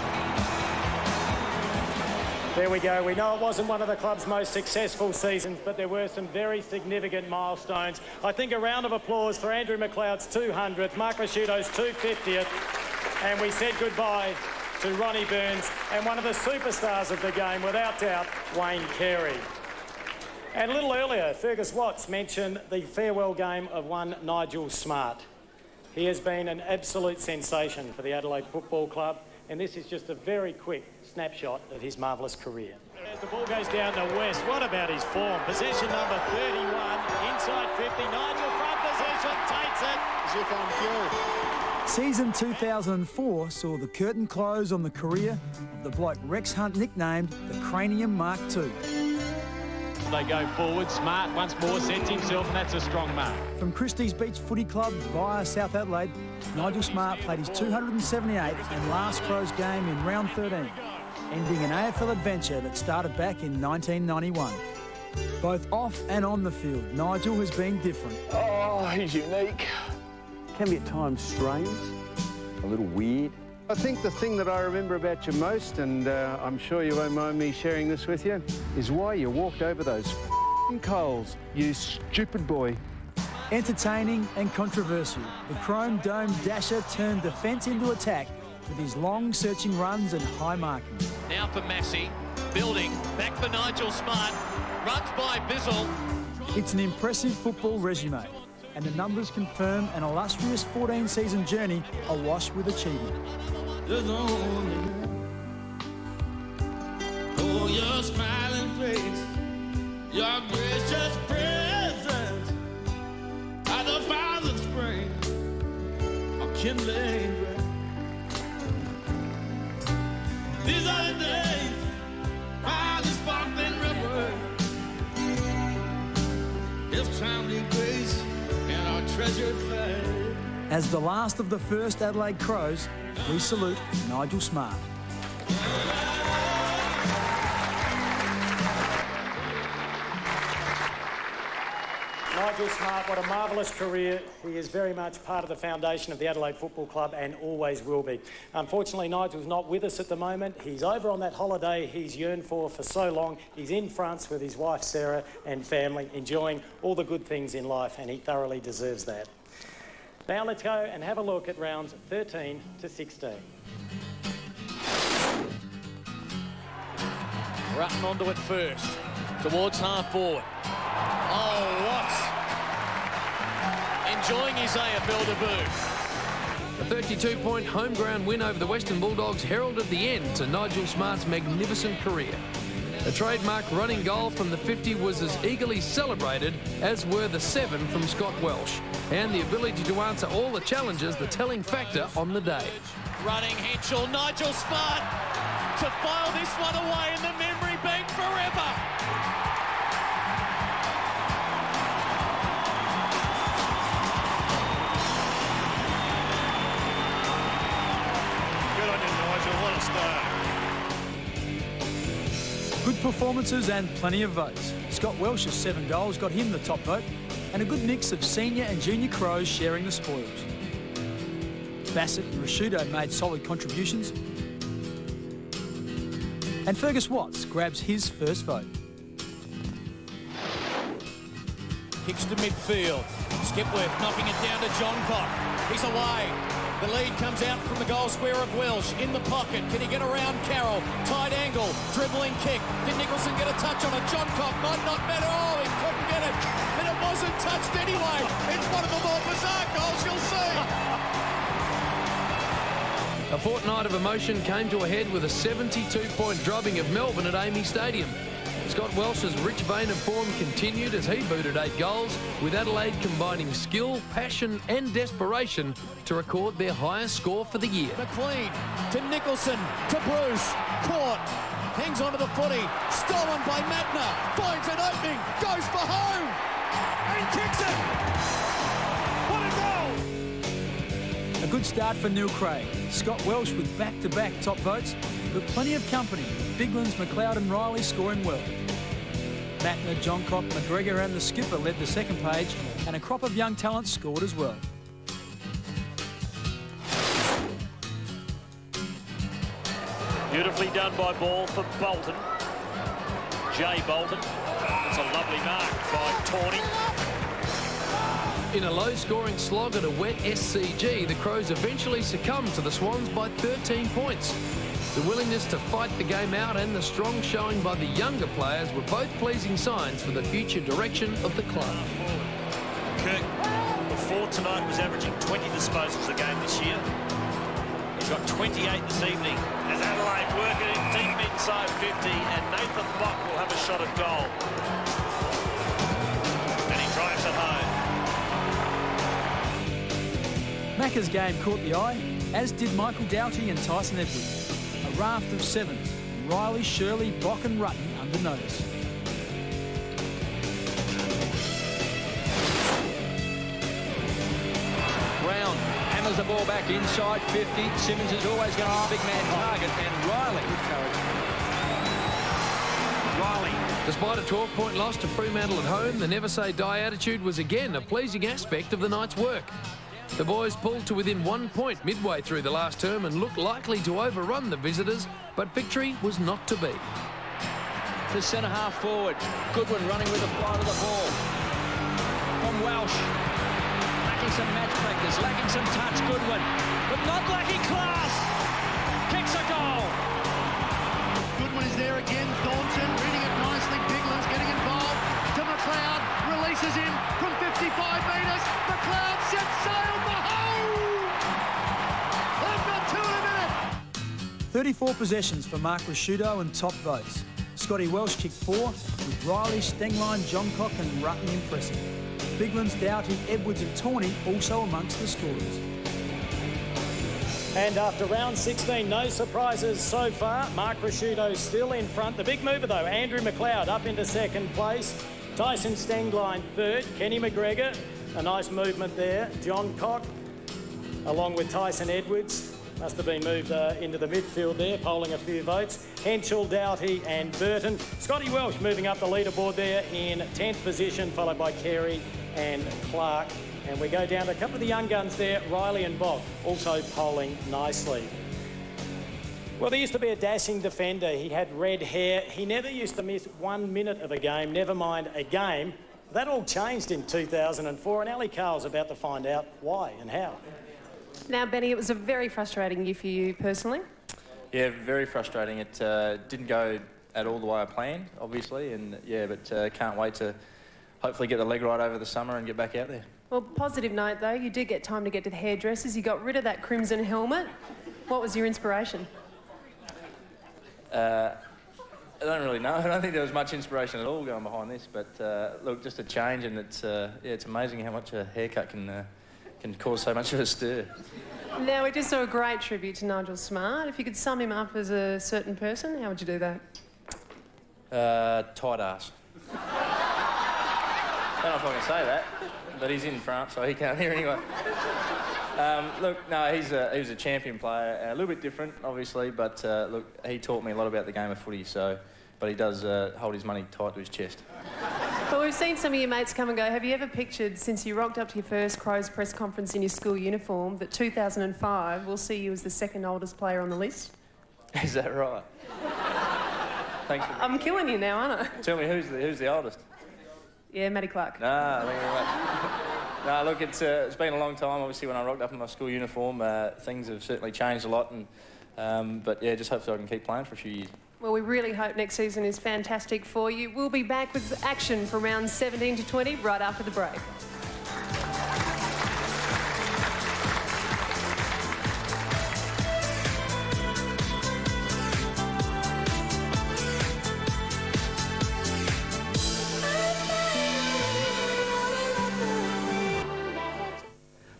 [SPEAKER 2] There we go. We know it wasn't one of the club's most successful seasons, but there were some very significant milestones. I think a round of applause for Andrew McLeod's 200th, Mark Rasciuto's 250th, and we said goodbye to Ronnie Burns and one of the superstars of the game, without doubt, Wayne Carey. And a little earlier, Fergus Watts mentioned the farewell game of one Nigel Smart. He has been an absolute sensation for the Adelaide Football Club, and this is just a very quick snapshot of his marvellous career. As the ball goes down to West, what about his form? Possession number 31, inside 50, Nigel front possession, takes it. As if on cue.
[SPEAKER 10] Season 2004 saw the curtain close on the career of the bloke Rex Hunt nicknamed the Cranium Mark II.
[SPEAKER 6] They go forward, Smart once more sets himself, and that's a strong mark.
[SPEAKER 10] From Christie's Beach Footy Club via South Adelaide, Nigel Smart played his 278th and last Crows game in round 13, ending an AFL adventure that started back in 1991. Both off and on the field, Nigel has been different.
[SPEAKER 8] Oh, he's unique. Can be at times strange, a little weird. I think the thing that I remember about you most, and I'm sure you won't mind me sharing this with you, is why you walked over those coals, you stupid boy.
[SPEAKER 10] Entertaining and controversial, the Chrome Dome dasher turned defence into attack with his long searching runs and high marking.
[SPEAKER 11] Now for Massey, building, back for Nigel Smart, runs by Bizzle.
[SPEAKER 10] It's an impressive football resume, and the numbers confirm an illustrious 14-season journey awash with achievement.
[SPEAKER 12] Oh, your smiling face, your gracious presence, are the Father's spring, a kindling breath. These are the days by the sparkling river. This timely grace and our treasured faith.
[SPEAKER 10] As the last of the first Adelaide Crows, we salute Nigel Smart.
[SPEAKER 2] Nigel Smart, what a marvellous career. He is very much part of the foundation of the Adelaide Football Club and always will be. Unfortunately, Nigel's not with us at the moment. He's over on that holiday he's yearned for so long. He's in France with his wife Sarah and family, enjoying all the good things in life, and he thoroughly deserves that. Now let's go and have a look at rounds 13 to 16.
[SPEAKER 11] Rutten onto it first, towards half forward. Oh, Watts enjoying his AFL debut.
[SPEAKER 13] A 32-point home ground win over the Western Bulldogs heralded the end to Nigel Smart's magnificent career. A trademark running goal from the 50 was as eagerly celebrated as were the 7 from Scott Welsh, and the ability to answer all the challenges the telling factor on the day.
[SPEAKER 11] Running Henschel, Nigel Smart to file this one away in the memory bank forever.
[SPEAKER 4] Good on you, Nigel. What a start.
[SPEAKER 10] Good performances and plenty of votes. Scott Welsh's 7 goals got him the top vote, and a good mix of senior and junior Crows sharing the spoils. Bassett and Rasciuto made solid contributions, and Fergus Watts grabs his first vote.
[SPEAKER 11] Kicks to midfield. Skipworth knocking it down to John Cock. He's away. The lead comes out from the goal square of Welsh. In the pocket. Can he get around Carroll? Tight angle. Dribbling kick. Did Nicholson get a touch on it? John Cock might not matter. Oh, he couldn't get it. And it wasn't touched anyway. It's one of the more bizarre goals you'll see.
[SPEAKER 13] A fortnight of emotion came to a head with a 72-point drubbing of Melbourne at Amy Stadium. Scott Welsh's rich vein of form continued as he booted 8 goals, with Adelaide combining skill, passion and desperation to record their highest score for the year.
[SPEAKER 11] McLean to Nicholson, to Bruce, caught, hangs onto the footy, stolen by Matner, finds an opening, goes for home, and kicks it! What a goal!
[SPEAKER 10] A good start for Neil Craig. Scott Welsh with back-to-back top votes, but plenty of company. Biglands, McLeod and Riley scoring well. Matner, John Cock, McGregor and the skipper led the second page, and a crop of young talent scored as well.
[SPEAKER 16] Beautifully done by Ball for Bolton.
[SPEAKER 11] Jay Bolton. It's a lovely mark by Tawney.
[SPEAKER 13] In a low-scoring slog at a wet SCG, the Crows eventually succumbed to the Swans by 13 points. The willingness to fight the game out and the strong showing by the younger players were both pleasing signs for the future direction of the club.
[SPEAKER 11] Kirk, before tonight, was averaging 20 disposals a game this year. He's got 28 this evening as Adelaide work it in deep inside 50, and Nathan Locke will have a shot at goal. And he drives it home.
[SPEAKER 10] Macca's game caught the eye, as did Michael Doughty and Tyson Edwards. A raft of sevens, Riley, Shirley, Bock and Rutten under notice.
[SPEAKER 6] Brown hammers the ball back inside 50. Simmons is always going to be a big man target, and Riley.
[SPEAKER 13] Despite a 12-point loss to Fremantle at home, the never say die attitude was again a pleasing aspect of the night's work. The boys pulled to within 1 point midway through the last term and looked likely to overrun the visitors, but victory was not to be.
[SPEAKER 6] To centre half forward. Goodwin running with a fly to the ball. From Welsh. Lacking some match practice, lacking some touch, Goodwin. But not lacking class. Kicks a goal.
[SPEAKER 12] Goodwin is there again. Thornton reading it nicely. Bigland's getting involved. To McLeod. Releases him from 55 metres. McLeod sets sail for home. They've got 2 in a minute.
[SPEAKER 10] 34 possessions for Mark Rasciuto and top votes. Scotty Welsh kicked 4, with Riley, Stengline, Johncock and Rutten impressive. Biglands, Doughty, Edwards and Tawney also amongst the scorers.
[SPEAKER 2] And after round 16, no surprises so far. Mark Rasciuto still in front. The big mover, though, Andrew McLeod up into second place. Tyson Stengline third. Kenny McGregor, a nice movement there. Johncock, along with Tyson Edwards. Must have been moved into the midfield there, polling a few votes. Henschel, Doughty and Burton. Scotty Welsh moving up the leaderboard there in 10th position, followed by Carey and Clark. And we go down to a couple of the young guns there, Riley and Bock, also polling nicely. Well, there used to be a dashing defender. He had red hair. He never used to miss 1 minute of a game, never mind a game. That all changed in 2004, and Ali Carl's about to find out why and how.
[SPEAKER 3] Now, Benny, it was a very frustrating year for you personally.
[SPEAKER 7] Yeah, very frustrating. It didn't go at all the way I planned, obviously, and yeah, but can't wait to hopefully get the leg right over the summer and get back out there.
[SPEAKER 3] Well, positive note though, you did get time to get to the hairdressers. You got rid of that crimson helmet. What was your inspiration?
[SPEAKER 7] I don't really know. I don't think there was much inspiration at all going behind this, but look, just a change, and it's yeah, it's amazing how much a haircut can cause so much of a stir.
[SPEAKER 3] Now, we just saw a great tribute to Nigel Smart. If you could sum him up as a certain person, how would you do that?
[SPEAKER 7] Tight ass. I don't know if I can say that, but he's in France, so he can't hear anyway. Look, no, he was a champion player, a little bit different, obviously, but look, he taught me a lot about the game of footy, so, but he does hold his money tight to his chest.
[SPEAKER 3] Well, we've seen some of your mates come and go. Have you ever pictured, since you rocked up to your first Crows press conference in your school uniform, that 2005 will see you as the second oldest player on the list?
[SPEAKER 7] Is that right? Thanks for...
[SPEAKER 3] I'm killing you now, aren't I?
[SPEAKER 7] Tell me, who's the oldest?
[SPEAKER 3] Yeah, Matty Clark.
[SPEAKER 7] Nah, thank you very much. No, look, it's been a long time. Obviously, when I rocked up in my school uniform, things have certainly changed a lot, and but yeah, just hopefully I can keep playing for a few years.
[SPEAKER 3] Well, we really hope next season is fantastic for you. We'll be back with action for rounds 17 to 20 right after the break.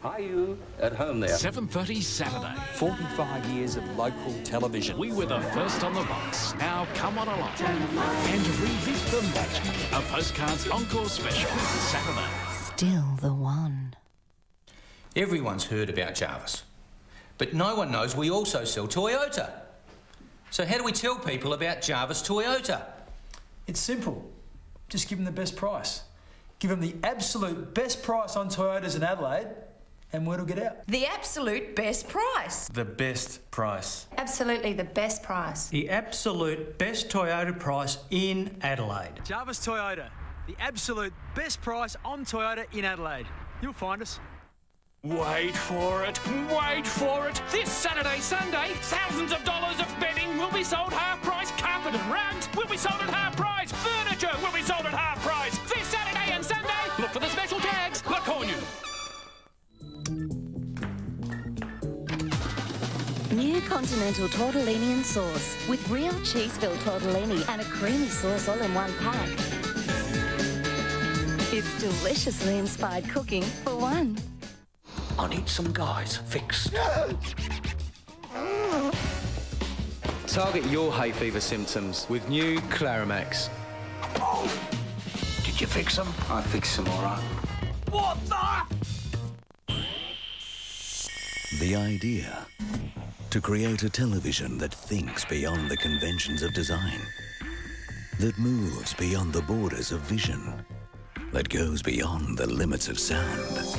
[SPEAKER 16] Are you at home there?
[SPEAKER 1] 7:30 Saturday.
[SPEAKER 17] 45 years of local television.
[SPEAKER 1] We were the first on the box. Now come on along and revisit the magic. A Postcards Encore Special. Saturday.
[SPEAKER 18] Still the one.
[SPEAKER 26] Everyone's heard about Jarvis, but no one knows we also sell Toyota. So how do we tell people about Jarvis Toyota?
[SPEAKER 10] It's simple. Just give them the best price. Give them the absolute best price on Toyotas in Adelaide, And word will get out.
[SPEAKER 5] The absolute best price.
[SPEAKER 15] The best price.
[SPEAKER 5] Absolutely the best price.
[SPEAKER 19] The absolute best Toyota price in Adelaide.
[SPEAKER 10] Jarvis Toyota, the absolute best price on Toyota in Adelaide. You'll find us.
[SPEAKER 1] Wait for it, wait for it. This Saturday, Sunday, thousands of dollars of bedding will be sold half price. Carpet and rugs will be sold at half price. Furniture will be sold at half price. This Saturday and Sunday, look for the special tags. Lacornu.
[SPEAKER 18] New Continental Tortellini and Sauce with real cheese-filled tortellini and a creamy sauce all in one pack. It's deliciously inspired cooking for one.
[SPEAKER 17] I need some guys fixed.
[SPEAKER 20] Target your hay fever symptoms with new Claramax.
[SPEAKER 17] Did you fix them? I fixed them all right.
[SPEAKER 1] What the?
[SPEAKER 22] The idea to create a television that thinks beyond the conventions of design, that moves beyond the borders of vision, that goes beyond the limits of sound.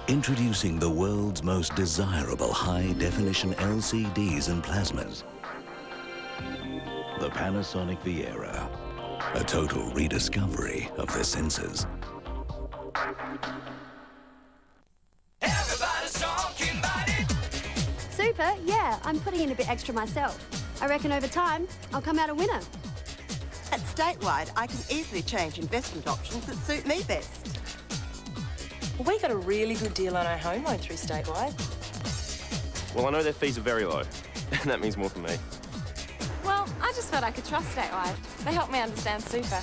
[SPEAKER 22] Introducing the world's most desirable high-definition LCDs and plasmas. The Panasonic Viera, a total rediscovery of the senses.
[SPEAKER 23] Super, yeah, I'm putting in a bit extra myself. I reckon over time, I'll come out a winner.
[SPEAKER 27] At Statewide, I can easily change investment options that suit me best.
[SPEAKER 28] Well, we got a really good deal on our home loan through Statewide.
[SPEAKER 29] Well, I know their fees are very low, and that means more for me.
[SPEAKER 30] Well, I just felt I could trust Statewide. They help me understand super.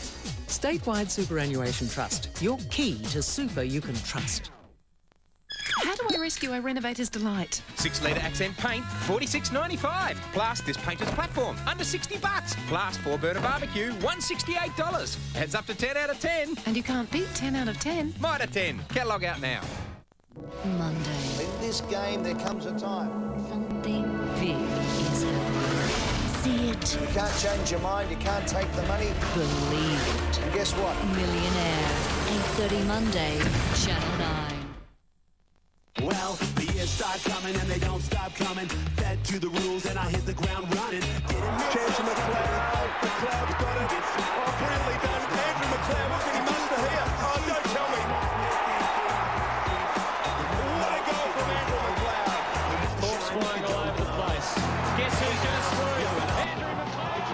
[SPEAKER 31] Statewide Superannuation Trust. Your key to super you can trust.
[SPEAKER 32] How do I rescue a renovator's delight?
[SPEAKER 14] 6-litre accent paint, $46.95. Plus this painter's platform, under $60. Plus 4-burner barbecue, $168. Adds up to 10 out of 10.
[SPEAKER 32] And you can't beat 10 out of 10.
[SPEAKER 14] Might have 10. Catalogue out now.
[SPEAKER 32] Monday.
[SPEAKER 33] In this game, there comes a time.
[SPEAKER 32] Something big is happening. See it.
[SPEAKER 33] You can't change your mind. You can't take the money.
[SPEAKER 32] Believe it.
[SPEAKER 33] And guess what?
[SPEAKER 32] Millionaire. 8:30 Monday. Channel 9.
[SPEAKER 34] Well, the years start coming and they don't stop coming. Fed to the rules and I hit the ground running.
[SPEAKER 4] Chance McLeod. McLeod's got it. Oh, brilliantly done. Andrew McLeod, what can he muster here? Oh, don't tell me. What a goal from Andrew McLeod.
[SPEAKER 2] Balls flying all over the place. Guess who's going to through? Andrew McLeod.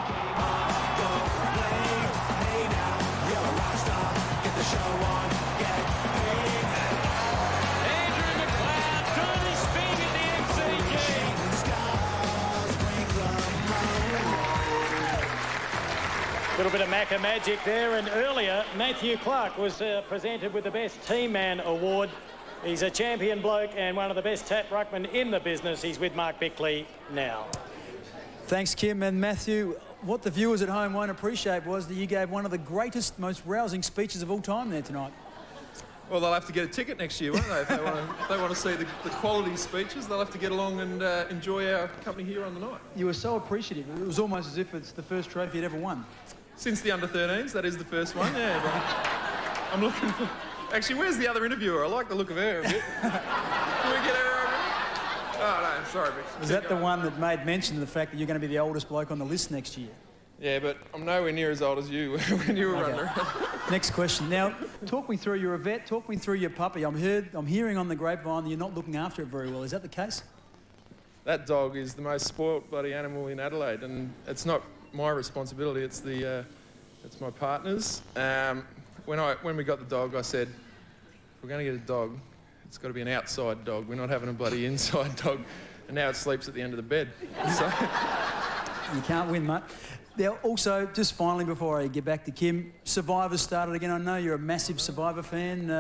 [SPEAKER 34] Hey now, you're a rock star. Get the show on. Get paid.
[SPEAKER 2] A little bit of Macca magic there, and earlier Matthew Clark was presented with the Best Team Man award. He's a champion bloke and one of the best tap ruckmen in the business. He's with Mark Bickley now.
[SPEAKER 10] Thanks, Kim and Matthew. What the viewers at home won't appreciate was that you gave one of the greatest, most rousing speeches of all time there tonight.
[SPEAKER 35] Well, they'll have to get a ticket next year, won't they? If they want to see the quality speeches, they'll have to get along and enjoy our company here on the night.
[SPEAKER 10] You were so appreciative. It was almost as if it's the first trophy you'd ever won.
[SPEAKER 35] Since the under-13s, that is the first one, yeah. But I'm looking for... Actually, where's the other interviewer? I like the look of her a bit. Can we get her over? Oh, no, sorry, Vic.
[SPEAKER 10] Was that the one that made mention of the fact that you're going to be the oldest bloke on the list next year?
[SPEAKER 35] Yeah, but I'm nowhere near as old as you when you were running around.
[SPEAKER 10] Next question. Now, talk me through, you're a vet, talk me through your puppy. I'm hearing on the grapevine that you're not looking after it very well. Is that the case?
[SPEAKER 35] That dog is the most spoilt bloody animal in Adelaide, and it's not my responsibility, it's my partner's. When we got the dog, I said, if we're going to get a dog, it's got to be an outside dog. We're not having a bloody inside dog. And now it sleeps at the end of the bed. So...
[SPEAKER 10] You can't win, mate. Now, also, just finally, before I get back to Kim, Survivor started again. I know you're a massive Survivor fan.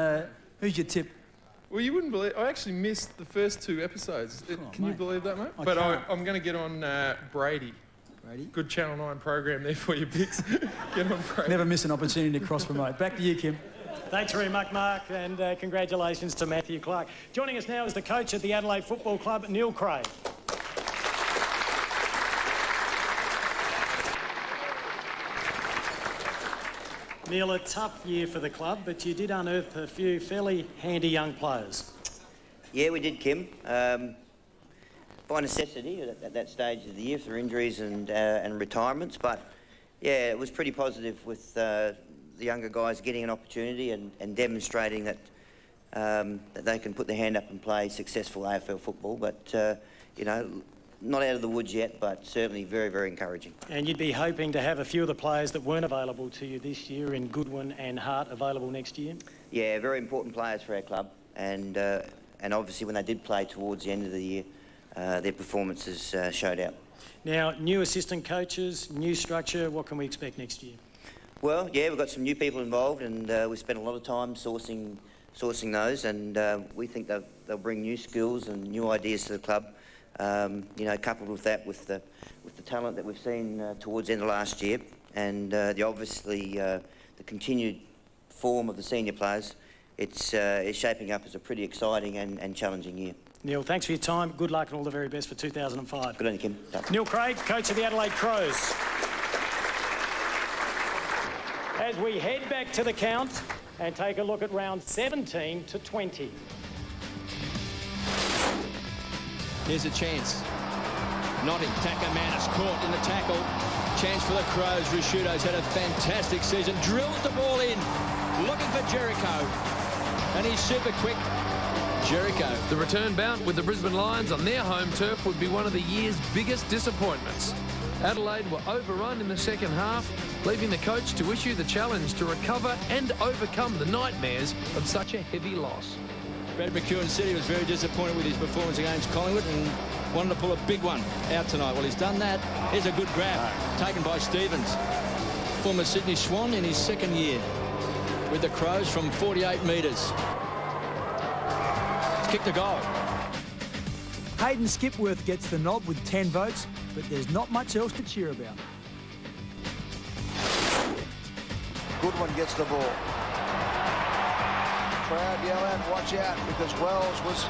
[SPEAKER 10] Who's your tip?
[SPEAKER 35] Well, you wouldn't believe... I actually missed the first 2 episodes. Can you believe that, mate? But I'm going to get on Brady.
[SPEAKER 10] Brady?
[SPEAKER 35] Good Channel 9 program there for you, Bix. Get on Brady.
[SPEAKER 10] Never miss an opportunity to cross-promote. Back to you, Kim.
[SPEAKER 2] Thanks very much, Mark, and congratulations to Matthew Clark. Joining us now is the coach at the Adelaide Football Club, Neil Craig. Neil, a tough year for the club, but you did unearth a few fairly handy young players.
[SPEAKER 3] Yeah, we did, Kim. By necessity at that stage of the year through injuries and retirements, but yeah, it was pretty positive with the younger guys getting an opportunity and demonstrating that that they can put their hand up and play successful AFL football. But you know, not out of the woods yet, but certainly very, very encouraging.
[SPEAKER 2] And you'd be hoping to have a few of the players that weren't available to you this year in Goodwin and Hart available next year?
[SPEAKER 3] Yeah, very important players for our club, and obviously when they did play towards the end of the year, their performances showed out. Now, new assistant coaches, new structure, what can we expect next year? Well, yeah, we've got some new people involved, and we spent a lot of time sourcing those, and we think they'll bring new skills and new ideas to the club. You know, coupled with that, with the talent that we've seen towards the end of last year, and obviously the continued form of the senior players, it's shaping up as a pretty exciting and challenging year. Neil, thanks for your time. Good luck and all the very best for 2005. Good on you, Kim. Thanks. Neil Craig, coach of the Adelaide Crows. As we head back to the count and take a look at round 17 to 20.
[SPEAKER 5] Here's a chance. Notting, Takamannis caught in the tackle. Chance for the Crows. Risciuto's had a fantastic season. Drills the ball in. Looking for Jericho. And he's super quick. Jericho.
[SPEAKER 6] The return bout with the Brisbane Lions on their home turf would be one of the year's biggest disappointments. Adelaide were overrun in the second half, leaving the coach to issue the challenge to recover and overcome the nightmares of such a heavy loss.
[SPEAKER 5] Brad McEwen said he was very disappointed with his performance against Collingwood and wanted to pull a big one out tonight. Well, he's done that. Here's a good grab taken by Stevens. Former Sydney Swan in his second year with the Crows from 48 metres. Kicked a goal.
[SPEAKER 10] Hayden Skipworth gets the nod with 10 votes, but there's not much else to cheer about.
[SPEAKER 33] Goodwin gets the ball. Crowd yell out, watch out, because Wells was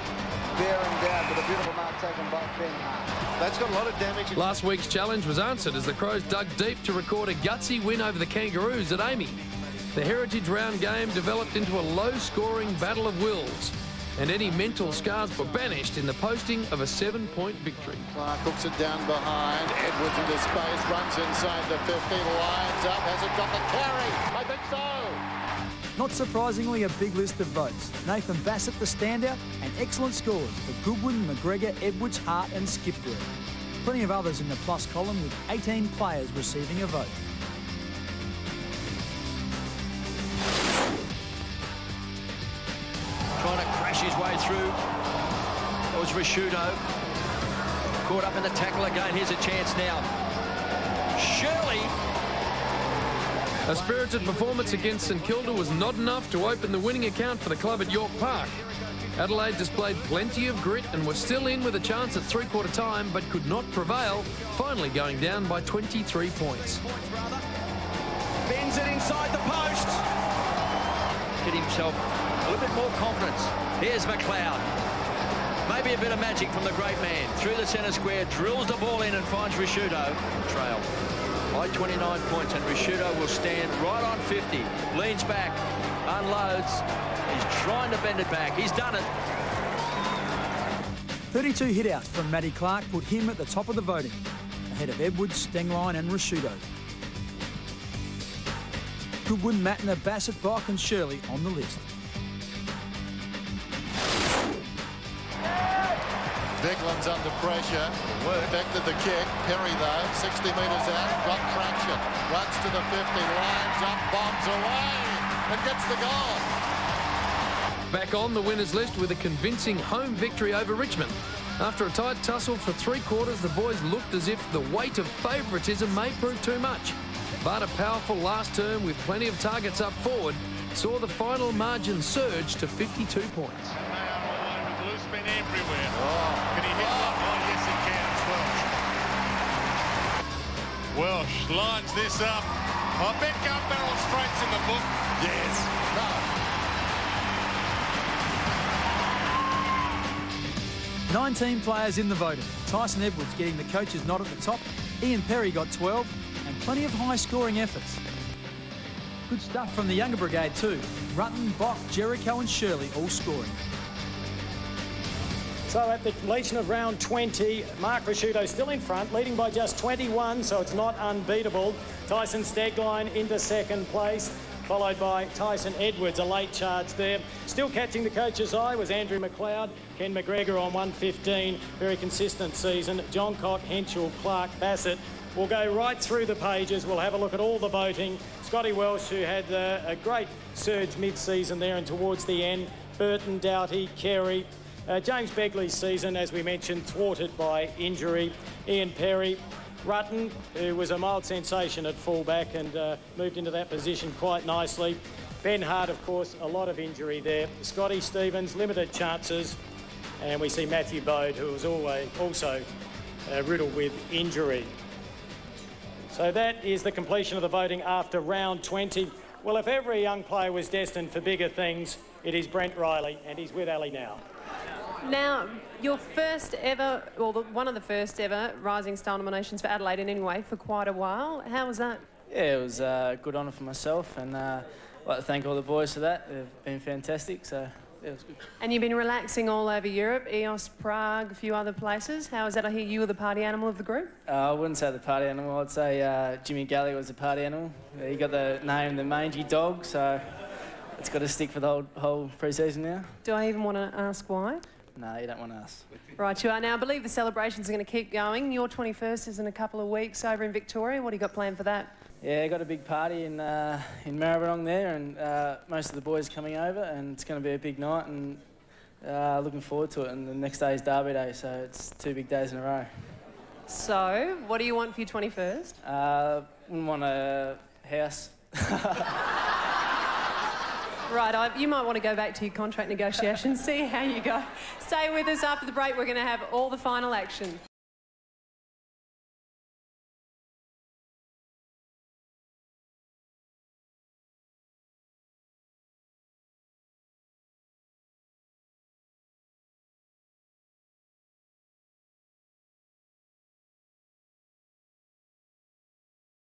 [SPEAKER 33] bearing down, but a beautiful mark taken by Ben Hart.
[SPEAKER 35] That's got a lot of damage.
[SPEAKER 6] Last week's challenge was answered as the Crows dug deep to record a gutsy win over the Kangaroos at Amy. The Heritage Round game developed into a low-scoring battle of wills, and any mental scars were banished in the posting of a 7-point victory.
[SPEAKER 4] Clark hooks it down behind. Edwards into space, runs inside the 50, lines up. Has it got the carry? I think so.
[SPEAKER 10] Not surprisingly, a big list of votes. Nathan Bassett the standout, and excellent scores for Goodwin, McGregor, Edwards, Hart and Skipworth. Plenty of others in the plus column with 18 players receiving a vote.
[SPEAKER 5] Trying to crash his way through. It was Risciuto. Caught up in the tackle again. Here's a chance now. Shirley.
[SPEAKER 6] A spirited performance against St Kilda was not enough to open the winning account for the club at York Park. Adelaide displayed plenty of grit and were still in with a chance at three-quarter time, but could not prevail, finally going down by 23 points.
[SPEAKER 5] Bends it inside the post. Get himself a little bit more confidence. Here's McLeod. Maybe a bit of magic from the great man. Through the centre square, drills the ball in and finds Risciuto. Trail by 29 points, and Risciuto will stand right on 50. Leans back, unloads. He's trying to bend it back. He's done it.
[SPEAKER 10] 32 hitouts from Matty Clark put him at the top of the voting, ahead of Edwards, Stengline and Risciuto. Goodwin, Matner, Bassett, Bock and Shirley on the list.
[SPEAKER 4] Beckland's under pressure. Affected the kick. Perry, though, 60 metres out, got traction. Runs to the 50, lines up, bombs away, and gets the goal.
[SPEAKER 6] Back on the winners list with a convincing home victory over Richmond. After a tight tussle for three quarters, the boys looked as if the weight of favouritism may prove too much. But a powerful last term with plenty of targets up forward saw the final margin surge to 52 points.
[SPEAKER 4] Loose men everywhere. Can he hit one? Oh, yes, he can. It's Welsh. Welsh lines this up. I bet gun barrel straights in the book. Yes.
[SPEAKER 10] No. 19 players in the voting. Tyson Edwards getting the coach's nod at the top. Ian Perry got 12, and plenty of high-scoring efforts. Good stuff from the younger brigade too. Rutten, Bock, Jericho and Shirley all scoring.
[SPEAKER 2] So at the completion of round 20, Mark Rasciuto still in front, leading by just 21, so it's not unbeatable. Tyson Stegline into second place, followed by Tyson Edwards, a late charge there. Still catching the coach's eye was Andrew McLeod, Ken McGregor on 1:15, very consistent season. John Cock, Henschel, Clark, Bassett. We'll go right through the pages. We'll have a look at all the voting. Scotty Welsh, who had a great surge mid-season there and towards the end. Burton, Doughty, Carey. James Begley's season, as we mentioned, thwarted by injury. Ian Perry. Rutten, who was a mild sensation at fullback and moved into that position quite nicely. Ben Hart, of course, a lot of injury there. Scotty Stevens, limited chances. And we see Matthew Bode, who was also riddled with injury. So that is the completion of the voting after round 20. Well, if every young player was destined for bigger things, it is Brent Riley, and he's with Ali now.
[SPEAKER 7] Now, your first ever, or one of the first ever Rising Star nominations for Adelaide in any way for quite a while. How was that?
[SPEAKER 8] Yeah, it was a good honour for myself, and I'd like to thank all the boys for that. They've been fantastic, so yeah, it was good. And
[SPEAKER 7] you've been relaxing all over Europe, EOS, Prague, a few other places. How is that? I hear you were the party animal of the group?
[SPEAKER 8] I wouldn't say the party animal. I'd say Jimmy Gallagher was the party animal. He got the name the mangy dog, so it's got to stick for the whole pre-season now.
[SPEAKER 7] Do I even want to ask why?
[SPEAKER 8] No, you don't want to ask.
[SPEAKER 7] Right, you are. Now, I believe the celebrations are going to keep going. Your 21st is in a couple of weeks over in Victoria. What do you got planned for that?
[SPEAKER 8] Yeah, I got a big party in Maribyrnong there, and most of the boys coming over, and it's going to be a big night, and looking forward to it. And the next day is Derby Day, so it's 2 big days in a row.
[SPEAKER 7] So, what do you want for your 21st?
[SPEAKER 8] Wouldn't want a house.
[SPEAKER 7] Right, you might want to go back to your contract negotiations, see how you go. Stay with us. After the break, we're going to have all the final action.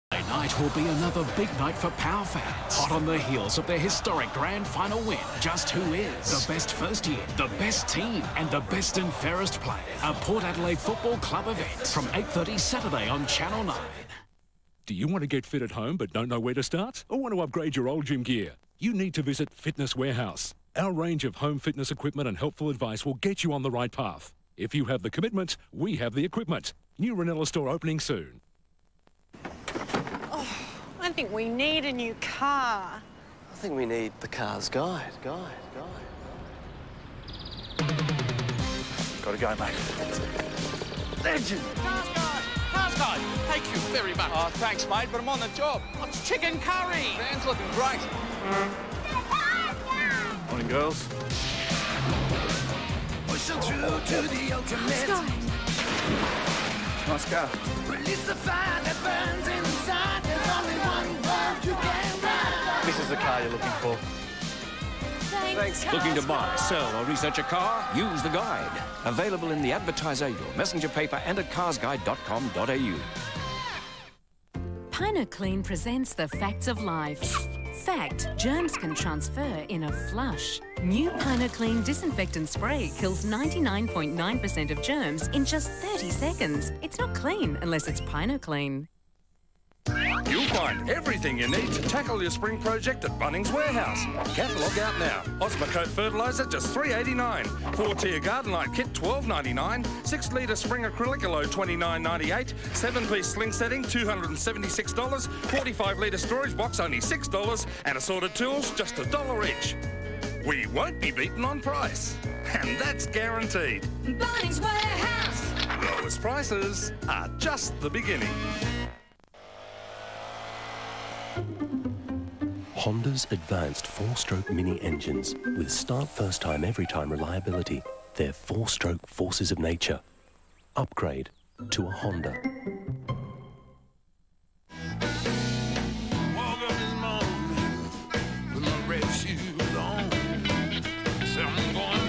[SPEAKER 9] Tonight will be another big night for Power fans. Hot on the heels of their historic grand final win. Just who is the best first year, the best team, and the best and fairest player? A Port Adelaide Football Club event from 8:30 Saturday on Channel 9.
[SPEAKER 1] Do you want to get fit at home but don't know where to start? Or want to upgrade your old gym gear? You need to visit Fitness Warehouse. Our range of home fitness equipment and helpful advice will get you on the right path. If you have the commitment, we have the equipment. New Ranella store opening soon.
[SPEAKER 11] I think we need a new car.
[SPEAKER 29] I think we need the car's guide.
[SPEAKER 34] Gotta go, mate. Legend!
[SPEAKER 12] Car's guide. Thank you very much.
[SPEAKER 34] Oh, thanks, mate, but I'm on the job.
[SPEAKER 12] It's chicken curry.
[SPEAKER 34] Van's looking great. Morning, girls. Pushing through to the ultimate. Nice car. Release the fire that burns inside. There's only one word you can write.
[SPEAKER 29] This is the car you're looking for.
[SPEAKER 11] Thanks.
[SPEAKER 13] Looking to buy, sell or research a car? Use the guide. Available in the Advertiser, your messenger paper and at carsguide.com.au.
[SPEAKER 32] Pinoclean presents the facts of life. Fact, germs can transfer in a flush. New Pinoclean disinfectant spray kills 99.9% of germs in just 30 seconds. It's not clean unless it's Pinoclean.
[SPEAKER 15] You'll find everything you need to tackle your spring project at Bunnings Warehouse. Catalogue out now. Osmocote fertiliser just $3.89. 4-tier garden light kit $12.99. 6-litre spring acrylic alloy $29.98. 7-piece sling setting $276. 45-litre storage box only $6. And assorted tools just $1 each. We won't be beaten on price. And that's guaranteed.
[SPEAKER 11] Bunnings Warehouse.
[SPEAKER 15] Lowest prices are just the beginning.
[SPEAKER 16] Honda's advanced 4-stroke mini engines with start first time every time reliability. They're 4-stroke forces of nature. Upgrade to a Honda.
[SPEAKER 34] Woke up this morning with my red shoes on. So I'm going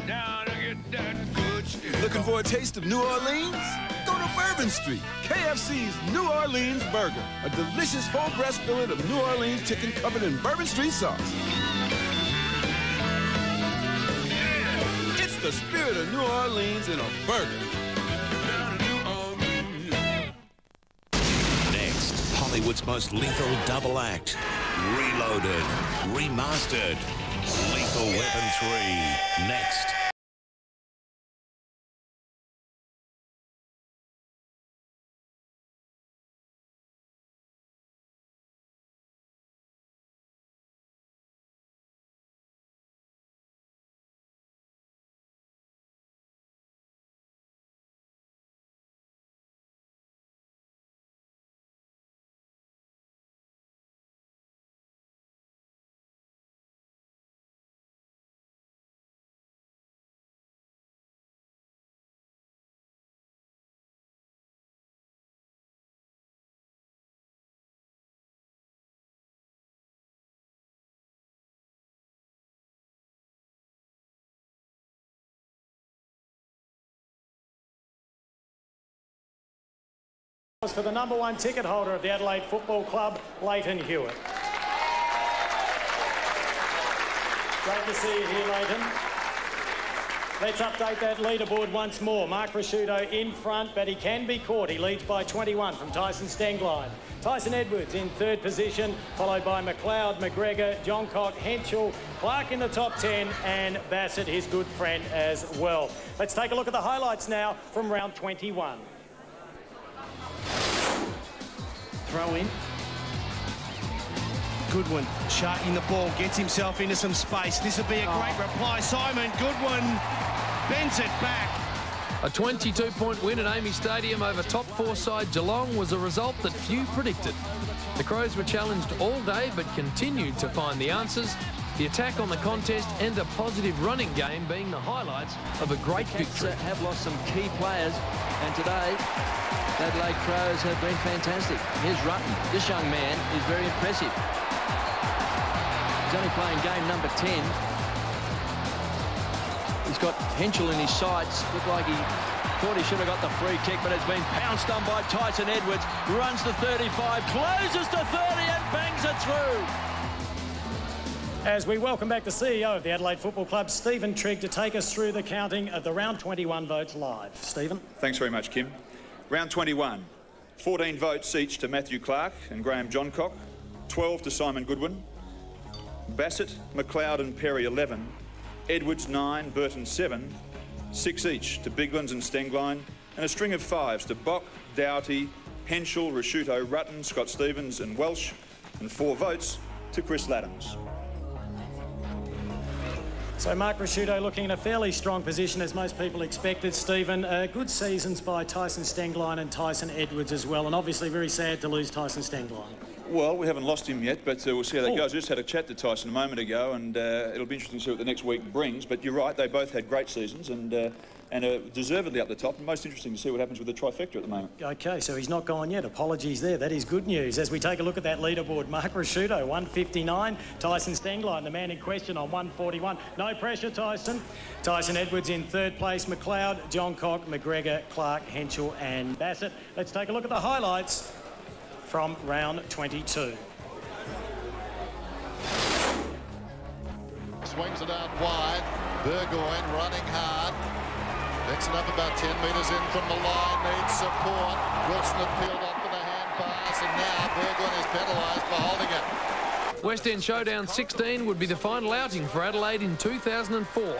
[SPEAKER 34] down to get that good shit.
[SPEAKER 18] Looking for a taste of New Orleans? Go to Bourbon Street. KFC's New Orleans Burger. A delicious whole breast fillet of New Orleans chicken covered in Bourbon Street sauce.
[SPEAKER 34] It's
[SPEAKER 18] the spirit of New Orleans in a burger.
[SPEAKER 3] Next, Hollywood's most lethal double act. Reloaded, remastered. Lethal Weapon 3. Next.
[SPEAKER 2] For the #1 ticket holder of the Adelaide Football Club, Leighton Hewitt. Great to see you here, Leighton. Let's update that leaderboard once more. Mark Prosciutto in front, but he can be caught. He leads by 21 from Tyson Stengline. Tyson Edwards in third position, followed by McLeod, McGregor, Johncock, Henschel, Clark in the top 10, and Bassett, his good friend, as well. Let's take a look at the highlights now from round 21.
[SPEAKER 14] Throw in. Goodwin sharking the ball, gets himself into some space. This would be a great reply. Simon Goodwin bends it back.
[SPEAKER 6] A 22-point win at Amy Stadium over top four side Geelong was a result that few predicted. The Crows were challenged all day but continued to find the answers. The attack on the contest and a positive running game being the highlights of a great victory.
[SPEAKER 5] Have lost some key players, and today Adelaide Crows have been fantastic. Here's Rutten. This young man is very impressive. He's only playing game number 10. He's got Henschel in his sights. Looked like he thought he should have got the free kick, but it's been pounced on by Tyson Edwards. Runs to 35, closes to 30 and bangs it through.
[SPEAKER 2] As we welcome back the CEO of the Adelaide Football Club, Stephen Trigg, to take us through the counting of the round 21 votes live. Stephen.
[SPEAKER 17] Thanks very much, Kim. Round 21, 14 votes each to Matthew Clark and Graham Johncock, 12 to Simon Goodwin, Bassett, McLeod and Perry 11, Edwards 9, Burton 7, 6 each to Biglands and Stengline, and a string of 5s to Bock, Doughty, Henschel, Prosciutto, Rutten, Scott Stevens and Welsh, and 4 votes to Chris Laddams.
[SPEAKER 2] So Mark Prosciutto looking in a fairly strong position, as most people expected, Stephen. Good seasons by Tyson Stengline and Tyson Edwards as well, and obviously very sad to lose Tyson Stengline.
[SPEAKER 17] Well, we haven't lost him yet, but we'll see how that goes. I just had a chat to Tyson a moment ago, and it'll be interesting to see what the next week brings. But you're right, they both had great seasons and are deservedly up the top. And most interesting to see what happens with the trifecta at the moment. OK,
[SPEAKER 2] so he's not gone yet. Apologies there. That is good news. As we take a look at that leaderboard, Mark Prosciutto, 159. Tyson Stengline, the man in question, on 141. No pressure, Tyson. Tyson Edwards in third place. McLeod, Johncock, McGregor, Clark, Henschel and Bassett. Let's take a look at the highlights from round 22.
[SPEAKER 19] Swings it out wide. Burgoyne running hard. Picks it up about 10 metres in from the line. Needs support. Wilson had peeled up for the hand pass, and now Burgoyne is penalised for holding it.
[SPEAKER 6] West End Showdown 16 would be the final outing for Adelaide in 2004.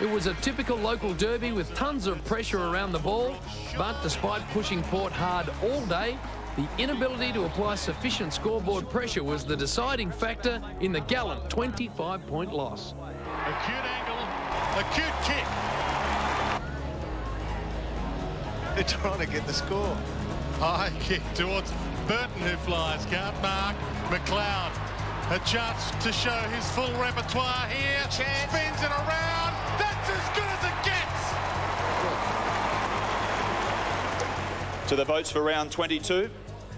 [SPEAKER 6] It was a typical local derby with tons of pressure around the ball, but despite pushing Port hard all day, the inability to apply sufficient scoreboard pressure was the deciding factor in the gallant 25-point loss.
[SPEAKER 4] Acute angle, acute kick. They're trying to get the score. High kick towards Burton, who flies. Can't mark. McLeod, a chance to show his full repertoire here. Chance. Spins it around. That's as good as it gets.
[SPEAKER 17] To the votes for round 22.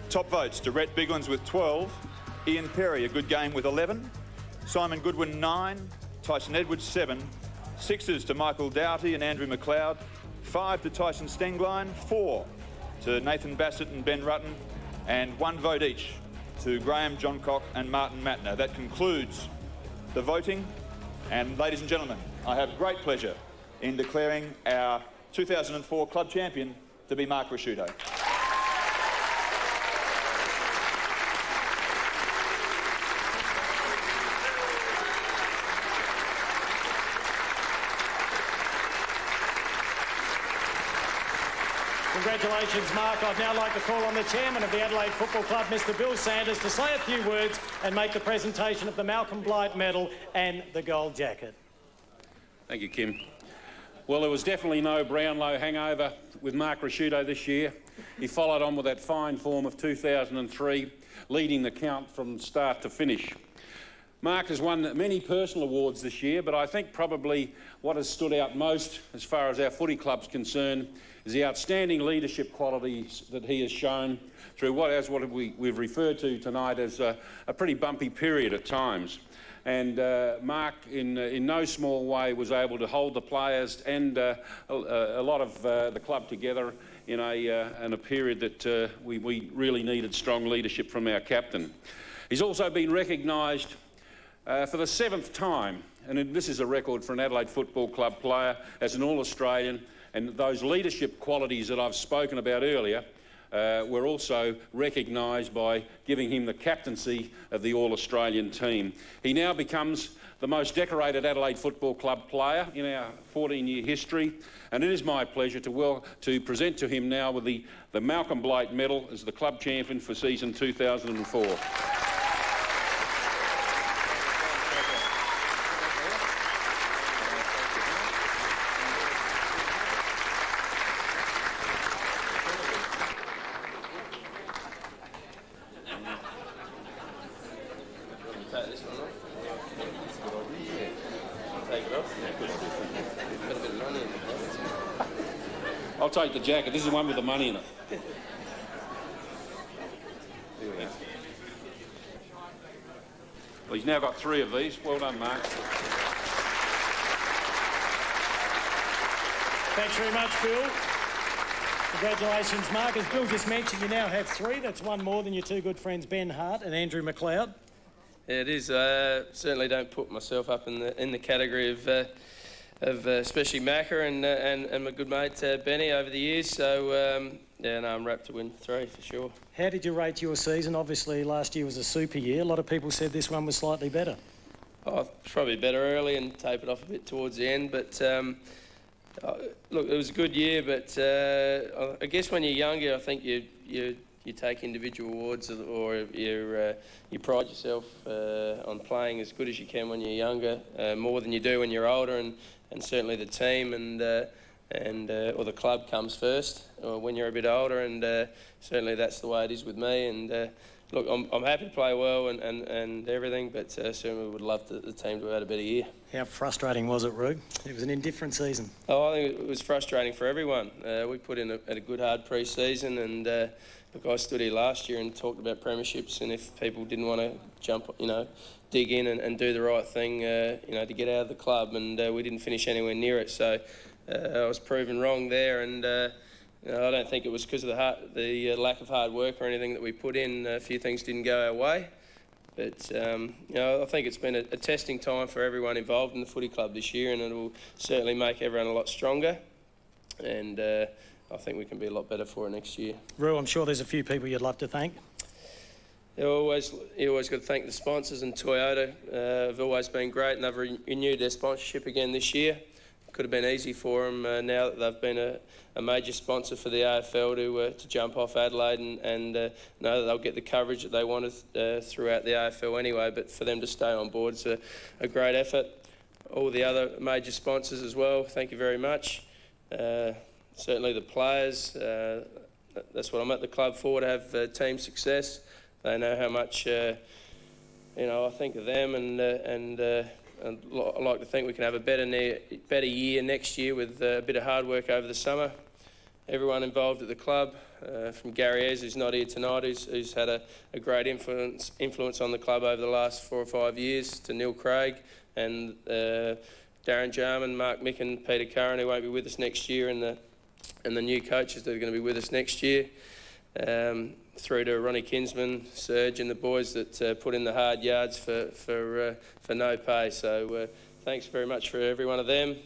[SPEAKER 17] Top votes to Rhett Biglands with 12, Ian Perry a good game with 11, Simon Goodwin 9, Tyson Edwards 7, 6s to Michael Doughty and Andrew McLeod, 5 to Tyson Stengline, 4 to Nathan Bassett and Ben Rutten, and 1 vote each to Graham Johncock and Martin Matner. That concludes the voting, and ladies and gentlemen, I have great pleasure in declaring our 2004 club champion to be Mark Rasciuto.
[SPEAKER 2] Congratulations, Mark. I'd now like to call on the chairman of the Adelaide Football Club, Mr. Bill Sanders, to say a few words and make the presentation of the Malcolm Blight medal and the gold jacket.
[SPEAKER 8] Thank you, Kim. Well, there was definitely no Brownlow hangover with Mark Rasciuto this year. He followed on with that fine form of 2003, leading the count from start to finish. Mark has won many personal awards this year, but I think probably what has stood out most as far as our footy club's concerned is the outstanding leadership qualities that he has shown through what we've referred to tonight as a pretty bumpy period at times. And Mark, in no small way, was able to hold the players and a lot of the club together in a period that we really needed strong leadership from our captain. He's also been recognised for the 7th time, and this is a record for an Adelaide Football Club player, as an All-Australian, and those leadership qualities that I've spoken about earlier were also recognised by giving him the captaincy of the All-Australian team. He now becomes the most decorated Adelaide Football Club player in our 14-year history, and it is my pleasure to present to him now with the Malcolm Blight medal as the club champion for season 2004. I'll take the jacket. This is the one with the money in it. Well, he's now got 3 of these. Well done, Mark.
[SPEAKER 2] Thanks very much, Bill. Congratulations, Mark. As Bill just mentioned, you now have 3. That's one more than your 2 good friends, Ben Hart and Andrew McLeod.
[SPEAKER 10] Yeah, it is. Certainly don't put myself up in the category of especially Macca and my good mate Benny over the years. So yeah, no, I'm rapt to win 3 for sure. How did you rate your season? Obviously, last year was a super year. A lot of people said this one was slightly better. Oh, probably better early and tapered off a bit towards the end. But look, it was a good year. But I guess when you're younger, I think you take individual awards, or you pride yourself on playing as good as you can when you're younger, more than you do when you're older, and certainly the team or the club comes first when you're a bit older, and certainly that's the way it is with me. And look, I'm happy to play well and everything, but certainly would love the team to have had a better year.
[SPEAKER 2] How frustrating was it, Roo? It was an indifferent season.
[SPEAKER 10] Oh, I think it was frustrating for everyone. We put in a good hard pre-season, and look, I stood here last year and talked about premierships, and if people didn't want to jump, dig in and do the right thing, to get out of the club, and we didn't finish anywhere near it. So I was proven wrong there, and I don't think it was because of the lack of hard work or anything that we put in. A few things didn't go our way, but I think it's been a testing time for everyone involved in the footy club this year, and it will certainly make everyone a lot stronger. And I think we can be a lot better for it next year.
[SPEAKER 2] Roo, I'm sure there's a few people you'd love to thank.
[SPEAKER 10] You always got to thank the sponsors, and Toyota have always been great, and they've renewed their sponsorship again this year. Could have been easy for them now that they've been a major sponsor for the AFL to jump off Adelaide and know that they'll get the coverage that they wanted throughout the AFL anyway, but for them to stay on board, it's a great effort. All the other major sponsors as well, thank you very much. Certainly the players, that's what I'm at the club for, to have team success. They know how much I think of them, and I like to think we can have a better year next year with a bit of hard work over the summer. Everyone involved at the club, from Gary Ez, who's not here tonight, who's had a great influence on the club over the last 4 or 5 years, to Neil Craig and Darren Jarman, Mark Micken, Peter Curran, who won't be with us next year, and the new coaches that are going to be with us next year. Through to Ronnie Kinsman, Serge and the boys that put in the hard yards for no pay. So thanks very much for every one of them.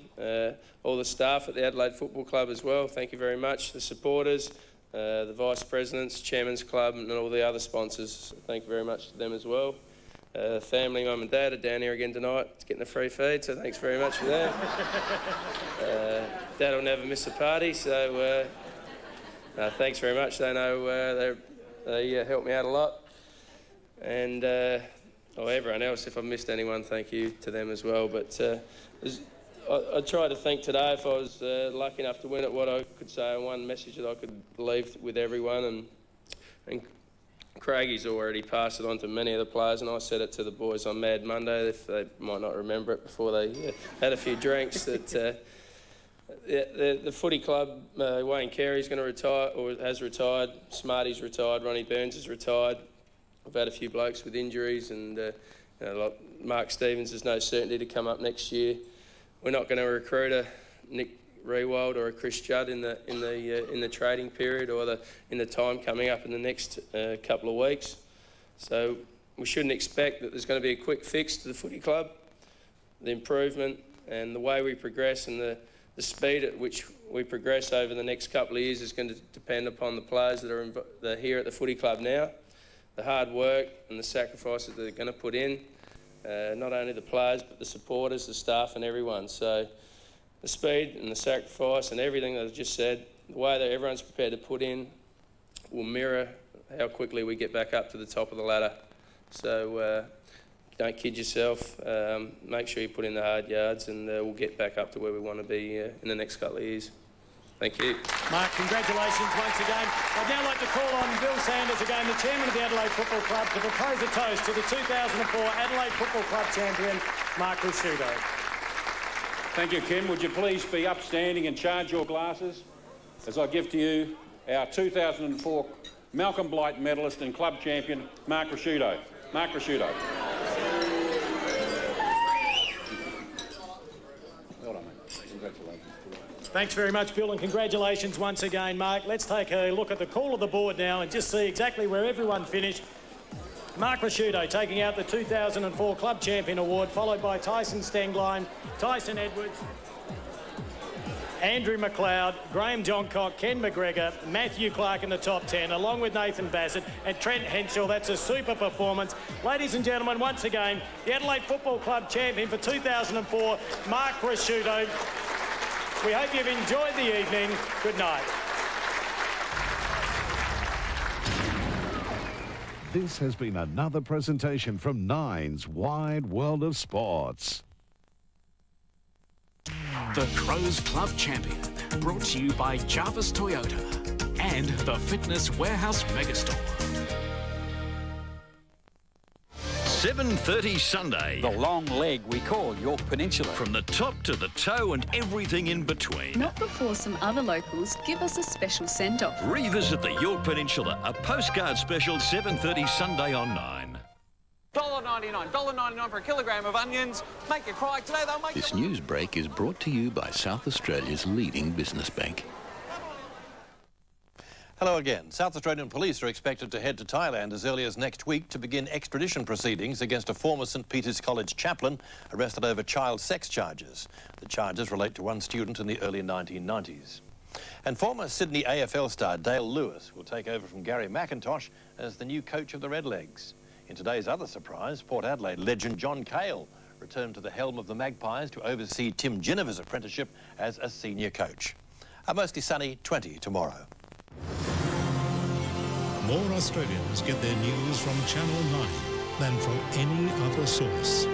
[SPEAKER 10] All the staff at the Adelaide Football Club as well, thank you very much. The supporters, the vice presidents, chairman's club, and all the other sponsors, thank you very much to them as well. Family, mum and dad are down here again tonight, getting a free feed, so thanks very much for that. Dad will never miss a party, so thanks very much. They know they help me out a lot. And everyone else, if I've missed anyone, thank you to them as well. But I tried to think today, if I was lucky enough to win it, what I could say, and one message that I could leave with everyone. And Craigie's already passed it on to many of the players, and I said it to the boys on Mad Monday, if they might not remember it before they had a few drinks, that the footy club, Wayne Carey's going to retire, or has retired, Smarty's retired, Ronnie Burns is retired. I've had a few blokes with injuries, and like Mark Stevens, there's no certainty to come up next year. We're not going to recruit a Nick Rewald or a Chris Judd in the trading period, or in the time coming up in the next couple of weeks. So we shouldn't expect that there's going to be a quick fix to the footy club. The improvement and the way we progress, and the speed at which we progress over the next couple of years, is going to depend upon the players that are here at the footy club now. The hard work and the sacrifices that they're going to put in, not only the players but the supporters, the staff and everyone. So the speed and the sacrifice and everything that I just said, the way that everyone's prepared to put in, will mirror how quickly we get back up to the top of the ladder. So don't kid yourself, make sure you put in the hard yards, and we'll get back up to where we want to be in the next couple of years. Thank you.
[SPEAKER 2] Mark, congratulations once again. I'd now like to call on Bill Sanders again, the chairman of the Adelaide Football Club, to propose a toast to the 2004 Adelaide Football Club champion, Mark Rasciuto.
[SPEAKER 8] Thank you, Kim. Would you please be upstanding and charge your glasses as I give to you our 2004 Malcolm Blight medalist and club champion, Mark Rasciuto. Mark Rasciuto. Well done, mate. Congratulations.
[SPEAKER 2] Thanks very much, Bill, and congratulations once again, Mark. Let's take a look at the call of the board now and just see exactly where everyone finished. Mark Rasciuto taking out the 2004 Club Champion Award, followed by Tyson Stenglein, Tyson Edwards, Andrew McLeod, Graham Johncock, Ken McGregor, Matthew Clark in the top 10, along with Nathan Bassett and Trent Henshaw. That's a super performance. Ladies and gentlemen, once again, the Adelaide Football Club champion for 2004, Mark Rasciuto. We hope you've enjoyed the evening. Good night.
[SPEAKER 7] This has been another presentation from Nine's Wide World of Sports.
[SPEAKER 9] The Crows Club Champion, brought to you by Jarvis Toyota and the Fitness Warehouse Megastore.
[SPEAKER 20] 7:30 Sunday.
[SPEAKER 21] The long leg we call York Peninsula.
[SPEAKER 20] From the top to the toe and everything in between.
[SPEAKER 22] Not before some other locals give us a special send-off.
[SPEAKER 20] Revisit the York Peninsula, a postcard special, 7:30 Sunday on 9.
[SPEAKER 12] $1.99 for a kilogram of onions. Make you cry. Today they'll make
[SPEAKER 3] This news break is brought to you by South Australia's leading business bank.
[SPEAKER 22] Hello again. South Australian police are expected to head to Thailand as early as next week to begin extradition proceedings against a former St Peter's College chaplain arrested over child sex charges. The charges relate to one student in the early 1990s. And former Sydney AFL star Dale Lewis will take over from Gary McIntosh as the new coach of the Redlegs. In today's other surprise, Port Adelaide legend John Cale returned to the helm of the Magpies to oversee Tim Ginniver's apprenticeship as a senior coach. A mostly sunny 20 tomorrow.
[SPEAKER 23] More Australians get their news from Channel 9 than from any other source.